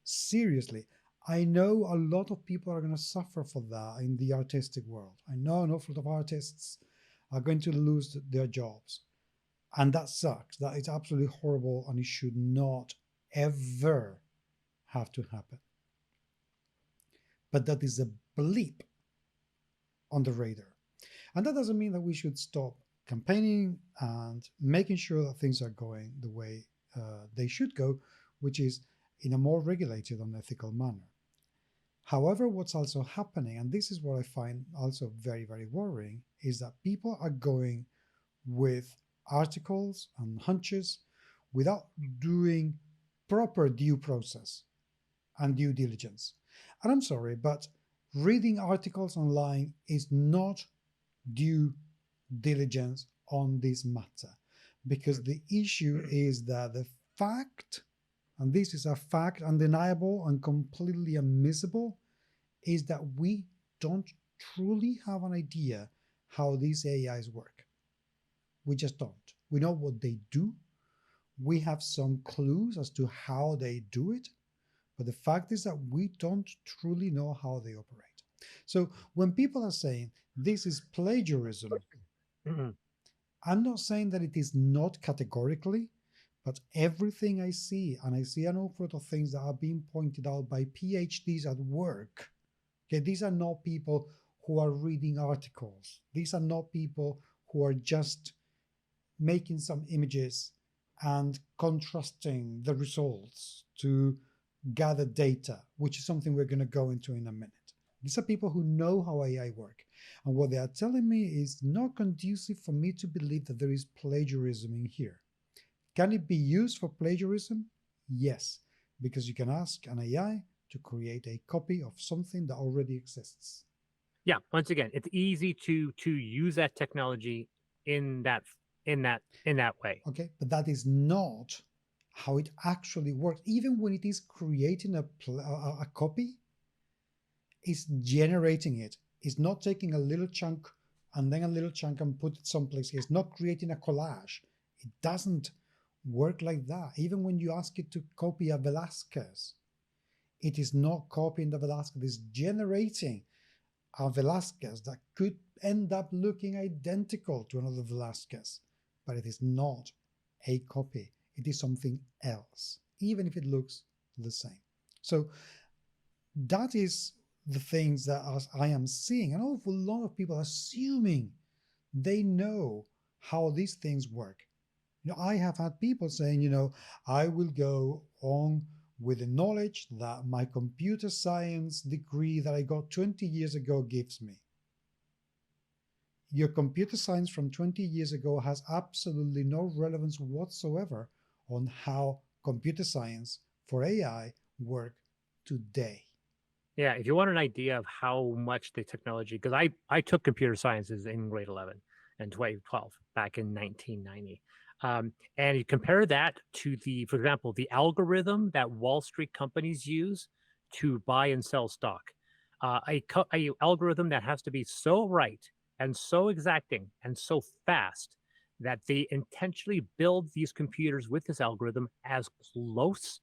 Seriously, I know a lot of people are going to suffer for that in the artistic world. I know an awful lot of artists are going to lose their jobs. And that sucks. That is absolutely horrible, and it should not ever have to happen. But that is a blip on the radar. And that doesn't mean that we should stop campaigning and making sure that things are going the way they should go, which is in a more regulated and ethical manner. However, what's also happening, and this is what I find also very, very worrying, is that people are going with articles and hunches without doing proper due process and due diligence. And I'm sorry, but reading articles online is not due diligence on this matter, because the issue is that the fact, and this is a fact, undeniable and completely unmissable, is that we don't truly have an idea how these AIs work. We just don't. We know what they do. We have some clues as to how they do it, but the fact is that we don't truly know how they operate. So when people are saying this is plagiarism, I'm not saying that it is not categorically, but everything I see, and I see an awful lot of things that are being pointed out by PhDs at work. Okay, these are not people who are reading articles. These are not people who are just making some images and contrasting the results to gather data, which is something we're going to go into in a minute. These are people who know how AI work. And what they are telling me is not conducive for me to believe that there is plagiarism in here. Can it be used for plagiarism? Yes, because you can ask an AI to create a copy of something that already exists. Yeah, once again, it's easy to use that technology in that way. Okay, but that is not how it actually works. Even when it is creating a copy, it's generating it. It's not taking a little chunk and then a little chunk and put it someplace. It's not creating a collage. It doesn't work like that. Even when you ask it to copy a Velasquez, it is not copying the Velasquez, it's generating a Velasquez that could end up looking identical to another Velasquez, but it is not a copy. It is something else, even if it looks the same. So that is the things that I am seeing. An awful lot of people assuming they know how these things work. I have had people saying, I will go on with the knowledge that my computer science degree that I got 20 years ago gives me. Your computer science from 20 years ago has absolutely no relevance whatsoever on how computer science for AI work today. Yeah, if you want an idea of how much the technology, because I took computer sciences in grade 11 and 2012 back in 1990. And you compare that to for example, the algorithm that Wall Street companies use to buy and sell stock. A algorithm that has to be so right and so exacting and so fast that they intentionally build these computers with this algorithm as close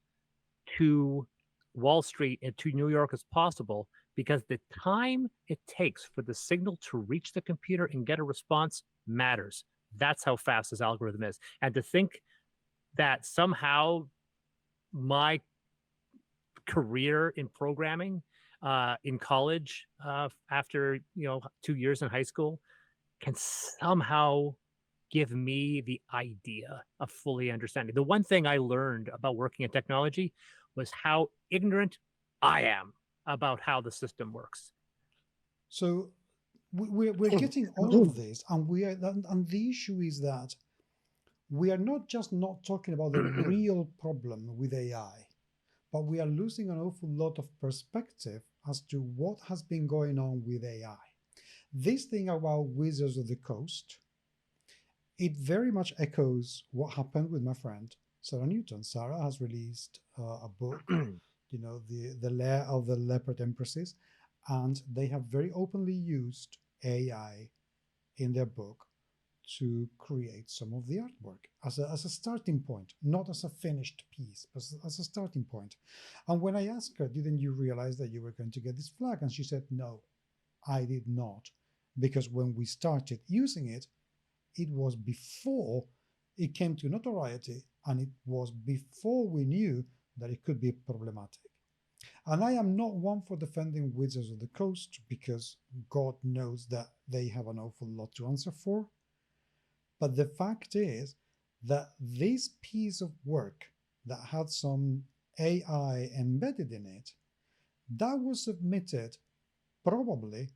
to Wall Street and to New York as possible, because the time it takes for the signal to reach the computer and get a response matters. That's how fast this algorithm is. And to think that somehow my career in programming in college after 2 years in high school can somehow give me the idea of fully understanding. The one thing I learned about working in technology was how ignorant I am about how the system works. So we're getting all of this, and the issue is that we are not just not talking about the real problem with AI, but we are losing an awful lot of perspective as to what has been going on with AI. This thing about Wizards of the Coast, it very much echoes what happened with my friend Sarah Newton. Sarah has released a book, the Lair of the Leopard Empresses, and they have very openly used AI in their book to create some of the artwork as a starting point, not as a finished piece, but as a starting point. And when I asked her, didn't you realize that you were going to get this flag? And she said, no, I did not. Because when we started using it, it was before it came to notoriety, and it was before we knew that it could be problematic. And I am not one for defending Wizards of the Coast, because God knows that they have an awful lot to answer for. But the fact is that this piece of work that had some AI embedded in it, that was submitted probably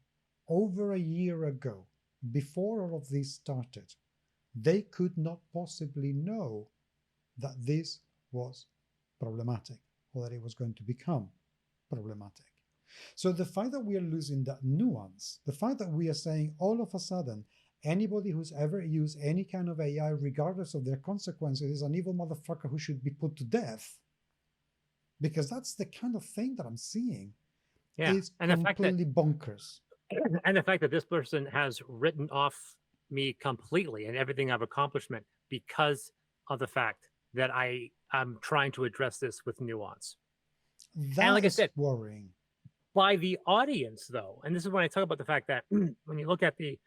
over a year ago, before all of this started. They could not possibly know that this was problematic, or that it was going to become problematic. So the fact that we are losing that nuance, the fact that we are saying all of a sudden, anybody who's ever used any kind of AI, regardless of their consequences, is an evil motherfucker who should be put to death, because that's the kind of thing that I'm seeing. Yeah, is completely bonkers. And the fact that this person has written off me completely and everything I've accomplished because of the fact that I'm trying to address this with nuance. That, and like I said, worrying. By the audience, though, and this is when I talk about the fact that when you look at the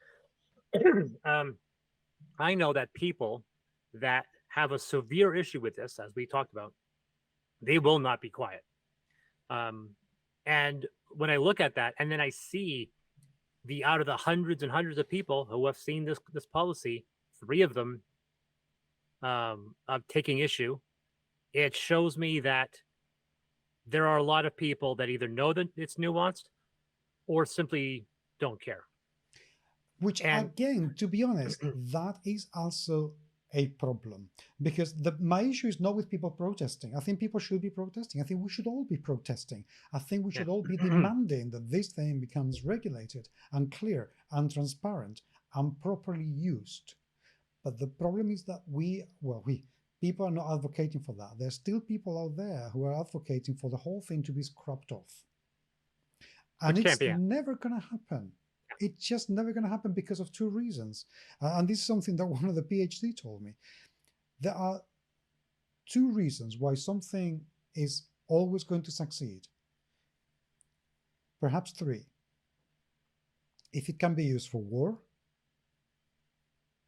I know that people that have a severe issue with this, as we talked about, they will not be quiet. And when I look at that, and then I see out of the hundreds and hundreds of people who have seen this policy, 3 of them taking issue, it shows me that there are a lot of people that either know that it's nuanced or simply don't care. Which, again, to be honest, that is also a problem, because my issue is not with people protesting. I think people should be protesting. I think we should all be protesting. I think we should all be demanding that this thing becomes regulated and clear and transparent and properly used. But the problem is that people are not advocating for that. There's still people out there who are advocating for the whole thing to be scrubbed off. And it's never going to happen. It's just never going to happen because of 2 reasons. And this is something that one of the PhD told me. There are two reasons why something is always going to succeed. Perhaps three. If it can be used for war,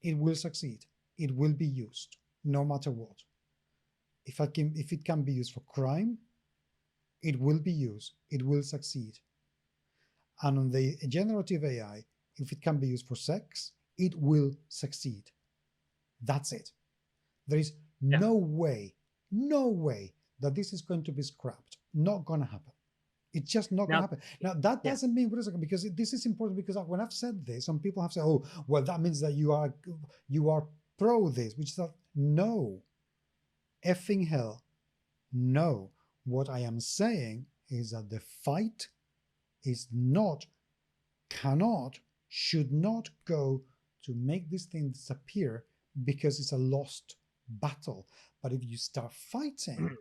it will succeed. It will be used, no matter what. If it can be used for crime, it will be used. It will succeed. And on the generative AI, if it can be used for sex, it will succeed. That's it. There is no way that this is going to be scrapped. Not going to happen. It's just not going to happen. Now, that doesn't mean, wait a second, because this is important, because when I've said this, some people have said, oh, well, that means that you are pro this, which is that, no, effing hell, no. What I am saying is that the fight is not, cannot, should not go to make this thing disappear because it's a lost battle. But if you start fighting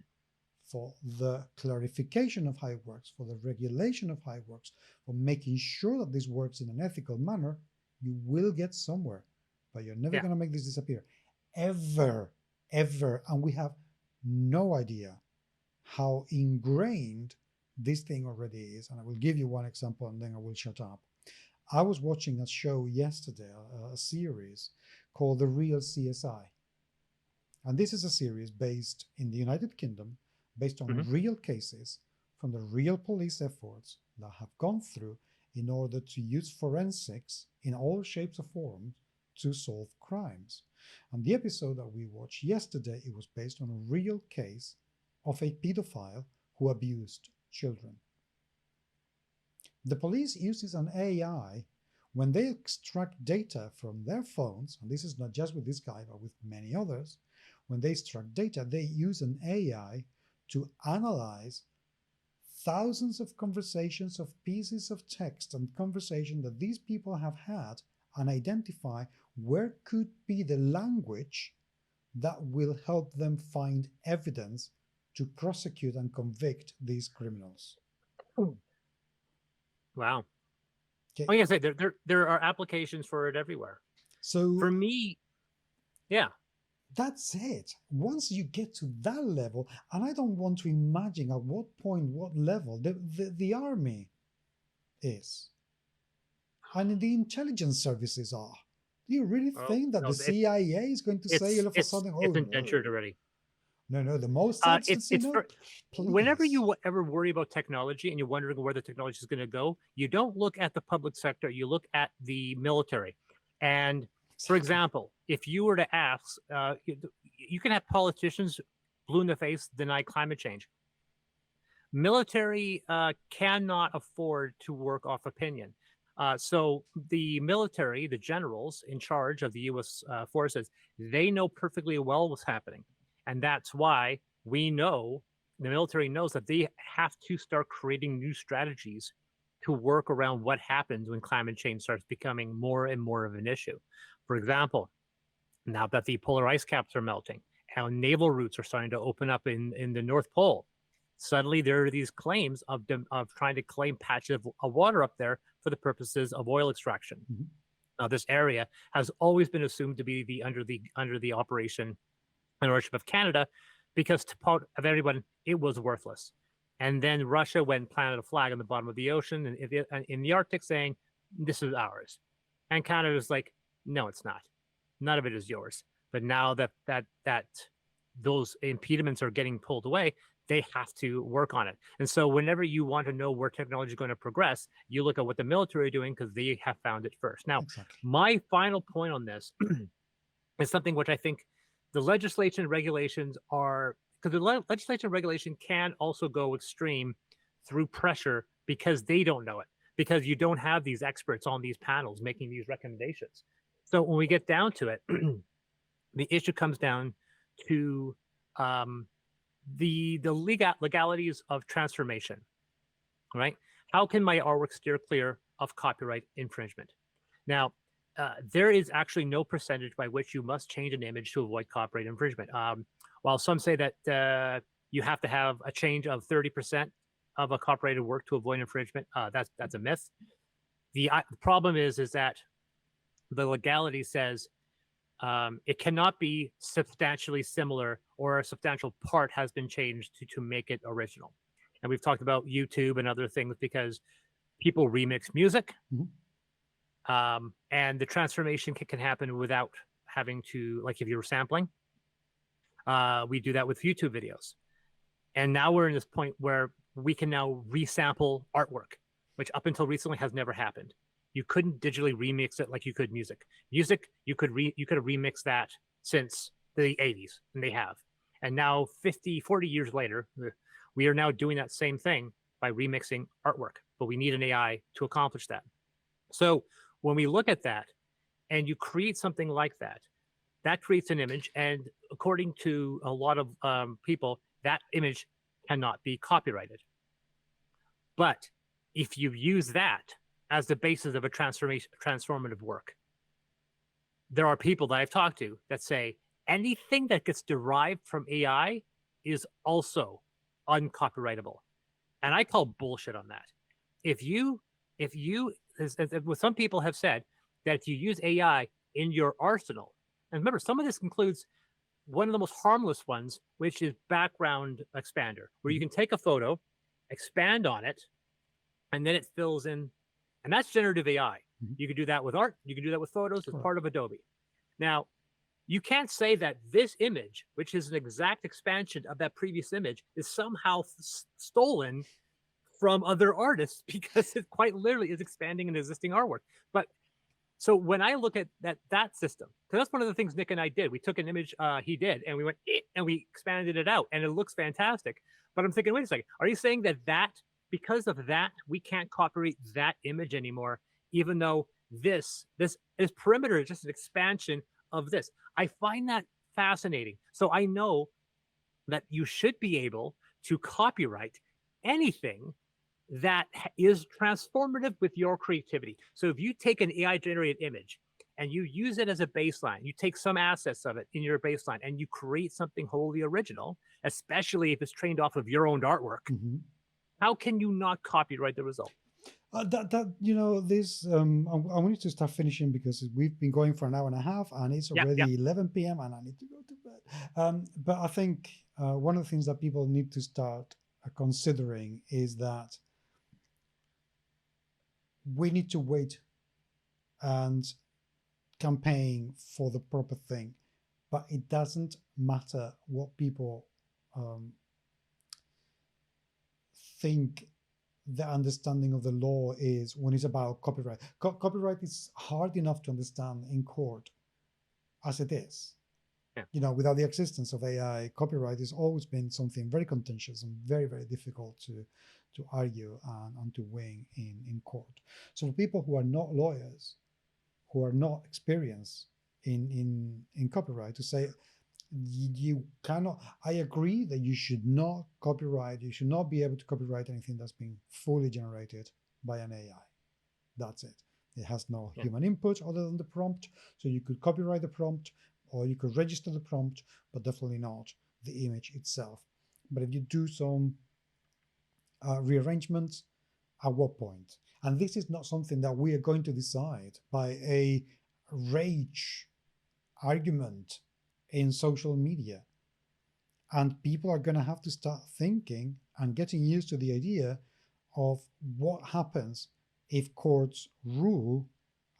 for the clarification of how it works, for the regulation of how it works, for making sure that this works in an ethical manner, you will get somewhere. But you're never going to make this disappear. Ever, ever. And we have no idea how ingrained this thing already is. And I will give you one example and then I will shut up. I was watching a show yesterday, a series called The Real CSI. And this is a series based in the United Kingdom, based on real cases from the real police efforts that have gone through in order to use forensics in all shapes or forms to solve crimes. And the episode that we watched yesterday, it was based on a real case of a pedophile who abused children. The police uses an AI when they extract data from their phones, and this is not just with this guy, but with many others. When they extract data, they use an AI to analyze thousands of conversations, of pieces of text and conversation that these people have had, and identify where could be the language that will help them find evidence to prosecute and convict these criminals. Wow. Okay. Like I say, there are applications for it everywhere. So for me, that's it. Once you get to that level, and I don't want to imagine at what point, what level the army is, and the intelligence services are. Do you really think that the CIA is going to say all of a sudden, "Oh, it's indentured already"? No. The most whenever you ever worry about technology and you're wondering where the technology is going to go, you don't look at the public sector. You look at the military. And for example, if you were to ask, you can have politicians blue in the face deny climate change. Military cannot afford to work off opinion. So the military, the generals in charge of the U.S. Forces, they know perfectly well what's happening. And that's why we know, the military knows that they have to start creating new strategies to work around what happens when climate change starts becoming more and more of an issue. For example, now that the polar ice caps are melting, how naval routes are starting to open up in the North Pole, suddenly there are these claims of trying to claim patches of water up there for the purposes of oil extraction. Now, this area has always been assumed to be under the operation and ownership of Canada, because to part of everyone, it was worthless. And then Russia went and planted a flag on the bottom of the ocean and in the Arctic saying, this is ours. And Canada's like, no, it's not. None of it is yours. But now that those impediments are getting pulled away, they have to work on it. And so whenever you want to know where technology is going to progress, you look at what the military are doing because they have found it first. Now, my final point on this is something which I think the legislation and regulations are, because the legislation and regulation can also go extreme through pressure because they don't know it, because you don't have these experts on these panels making these recommendations. So when we get down to it, the issue comes down to the legalities of transformation, right? How can my artwork steer clear of copyright infringement? Now, there is actually no percentage by which you must change an image to avoid copyright infringement. While some say that you have to have a change of 30% of a copyrighted work to avoid infringement, that's a myth. The problem is that the legality says it cannot be substantially similar or a substantial part has been changed to make it original. And we've talked about YouTube and other things because people remix music, and the transformation can happen without having to, like if you were sampling, we do that with YouTube videos. And now we're in this point where we can now resample artwork, which up until recently has never happened. You couldn't digitally remix it like you could music. Music, you could have remixed that since the 80s, and they have. And now 50, 40 years later, we are now doing that same thing by remixing artwork, but we need an AI to accomplish that. So when we look at that and you create something like that, that creates an image. And according to a lot of people, that image cannot be copyrighted. But if you use that as the basis of a transformative work, there are people that I've talked to that say anything that gets derived from AI is also uncopyrightable. And I call bullshit on that. If you, as some people have said, that if you use AI in your arsenal, and remember, some of this includes one of the most harmless ones, which is background expander, where you can take a photo, expand on it, and then it fills in, and that's generative AI. You can do that with art. You can do that with photos as part of Adobe. Now, you can't say that this image, which is an exact expansion of that previous image, is somehow stolen from other artists, because it quite literally is expanding an existing artwork. But so when I look at that system, because that's one of the things Nick and I did. We took an image he did, and we went and we expanded it out, and it looks fantastic. But I'm thinking, wait a second, are you saying that because of that we can't copyright that image anymore, even though this perimeter is just an expansion of this? I find that fascinating. So I know that you should be able to copyright anything that is transformative with your creativity. So if you take an AI generated image and you use it as a baseline, you take some assets of it in your baseline and you create something wholly original, especially if it's trained off of your own artwork, how can you not copyright the result? This I wanted to start finishing because we've been going for an hour and a half and it's already 11 p.m. and I need to go to bed. But I think one of the things that people need to start considering is that we need to wait and campaign for the proper thing, but it doesn't matter what people think the understanding of the law is when it's about copyright. Copyright is hard enough to understand in court as it is. Without the existence of AI, copyright has always been something very contentious and very, very difficult to argue and to win in court. So for people who are not lawyers, who are not experienced in copyright, to say you cannot, I agree that you should not copyright, you should not be able to copyright anything that's been fully generated by an AI. That's it. It has no human input other than the prompt. So you could copyright the prompt or you could register the prompt, but definitely not the image itself. But if you do some rearrangements, at what point? And this is not something that we are going to decide by a rage argument in social media. And people are going to have to start thinking and getting used to the idea of what happens if courts rule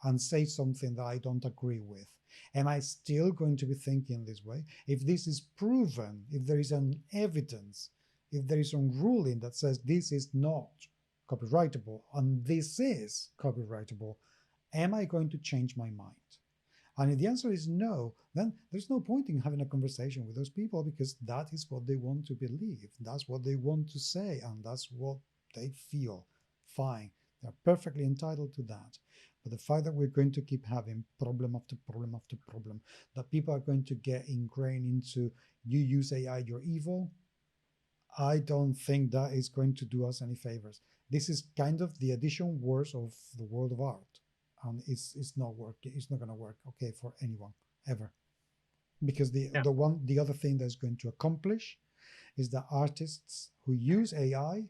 and say something that I don't agree with. Am I still going to be thinking this way? If this is proven, if there is an evidence, if there is some ruling that says this is not copyrightable and this is copyrightable, am I going to change my mind? And if the answer is no, then there's no point in having a conversation with those people, because that is what they want to believe. That's what they want to say, and that's what they feel. Fine. They're perfectly entitled to that. But the fact that we're going to keep having problem after problem after problem, that people are going to get ingrained into, you use AI, you're evil, I don't think that is going to do us any favors. This is kind of the addition worse of the world of art. And it's not working. It's not going to work okay for anyone ever, because the other thing that's going to accomplish is that artists who use AI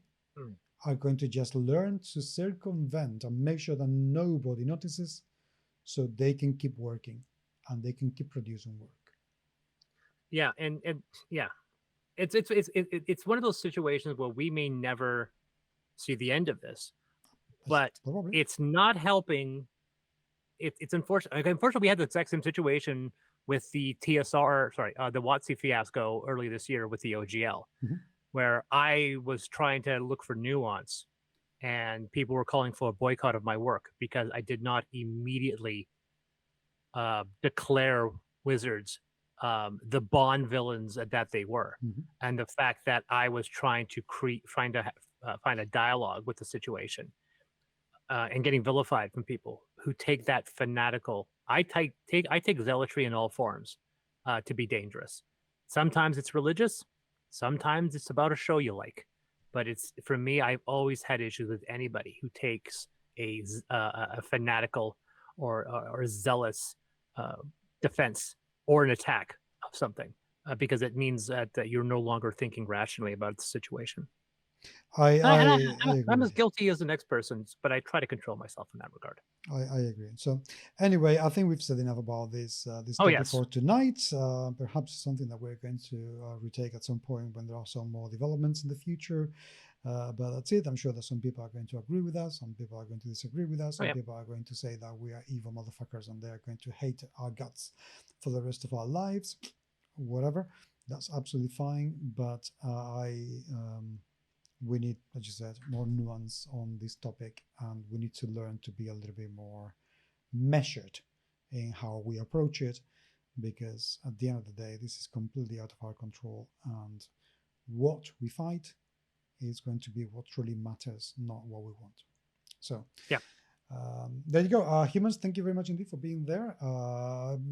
are going to just learn to circumvent and make sure that nobody notices, so they can keep working. and they can keep producing work. Yeah, and yeah, it's one of those situations where we may never see the end of this, but Probably. it's not helping. It's unfortunate. Like, unfortunately, we had the exact same situation with the TSR, sorry, the WotC fiasco early this year with the OGL, where I was trying to look for nuance, and people were calling for a boycott of my work because I did not immediately declare Wizards the Bond villains that they were, and the fact that I was trying to find a dialogue with the situation, and getting vilified from people who take that fanatical. I take zealotry in all forms to be dangerous. Sometimes it's religious, sometimes it's about a show you like, but it's, for me, I've always had issues with anybody who takes a fanatical or zealous defense or an attack of something, because it means that you're no longer thinking rationally about the situation. I'm as guilty as the next person, but I try to control myself in that regard. I agree. So anyway, I think we've said enough about this topic for tonight. Perhaps something that we're going to retake at some point when there are some more developments in the future. But that's it. I'm sure that some people are going to agree with us, some people are going to disagree with us, some people are going to say that we are evil motherfuckers and they're going to hate our guts for the rest of our lives. Whatever, that's absolutely fine. But we need, as you said, more nuance on this topic, and we need to learn to be a little bit more measured in how we approach it, because at the end of the day, this is completely out of our control, and what we fight is going to be what truly matters, not what we want. So yeah, there you go. Humans, thank you very much indeed for being there.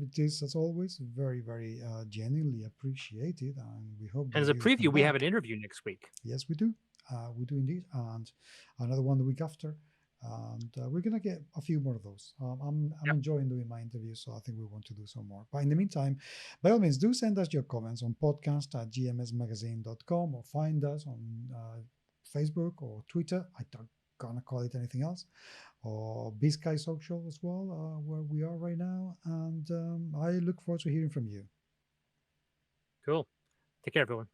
It is, as always, very, very genuinely appreciated, and we hope. And as a preview, we have an interview next week. Yes, we do. We do indeed, and another one the week after, and we're gonna get a few more of those. I'm enjoying doing my interviews, so I think we want to do some more. But in the meantime, by all means, do send us your comments on podcast@gmsmagazine.com, or find us on Facebook or Twitter. I don't gonna call it anything else, or B-Sky Social as well, where we are right now. And I look forward to hearing from you. Cool. Take care, everyone.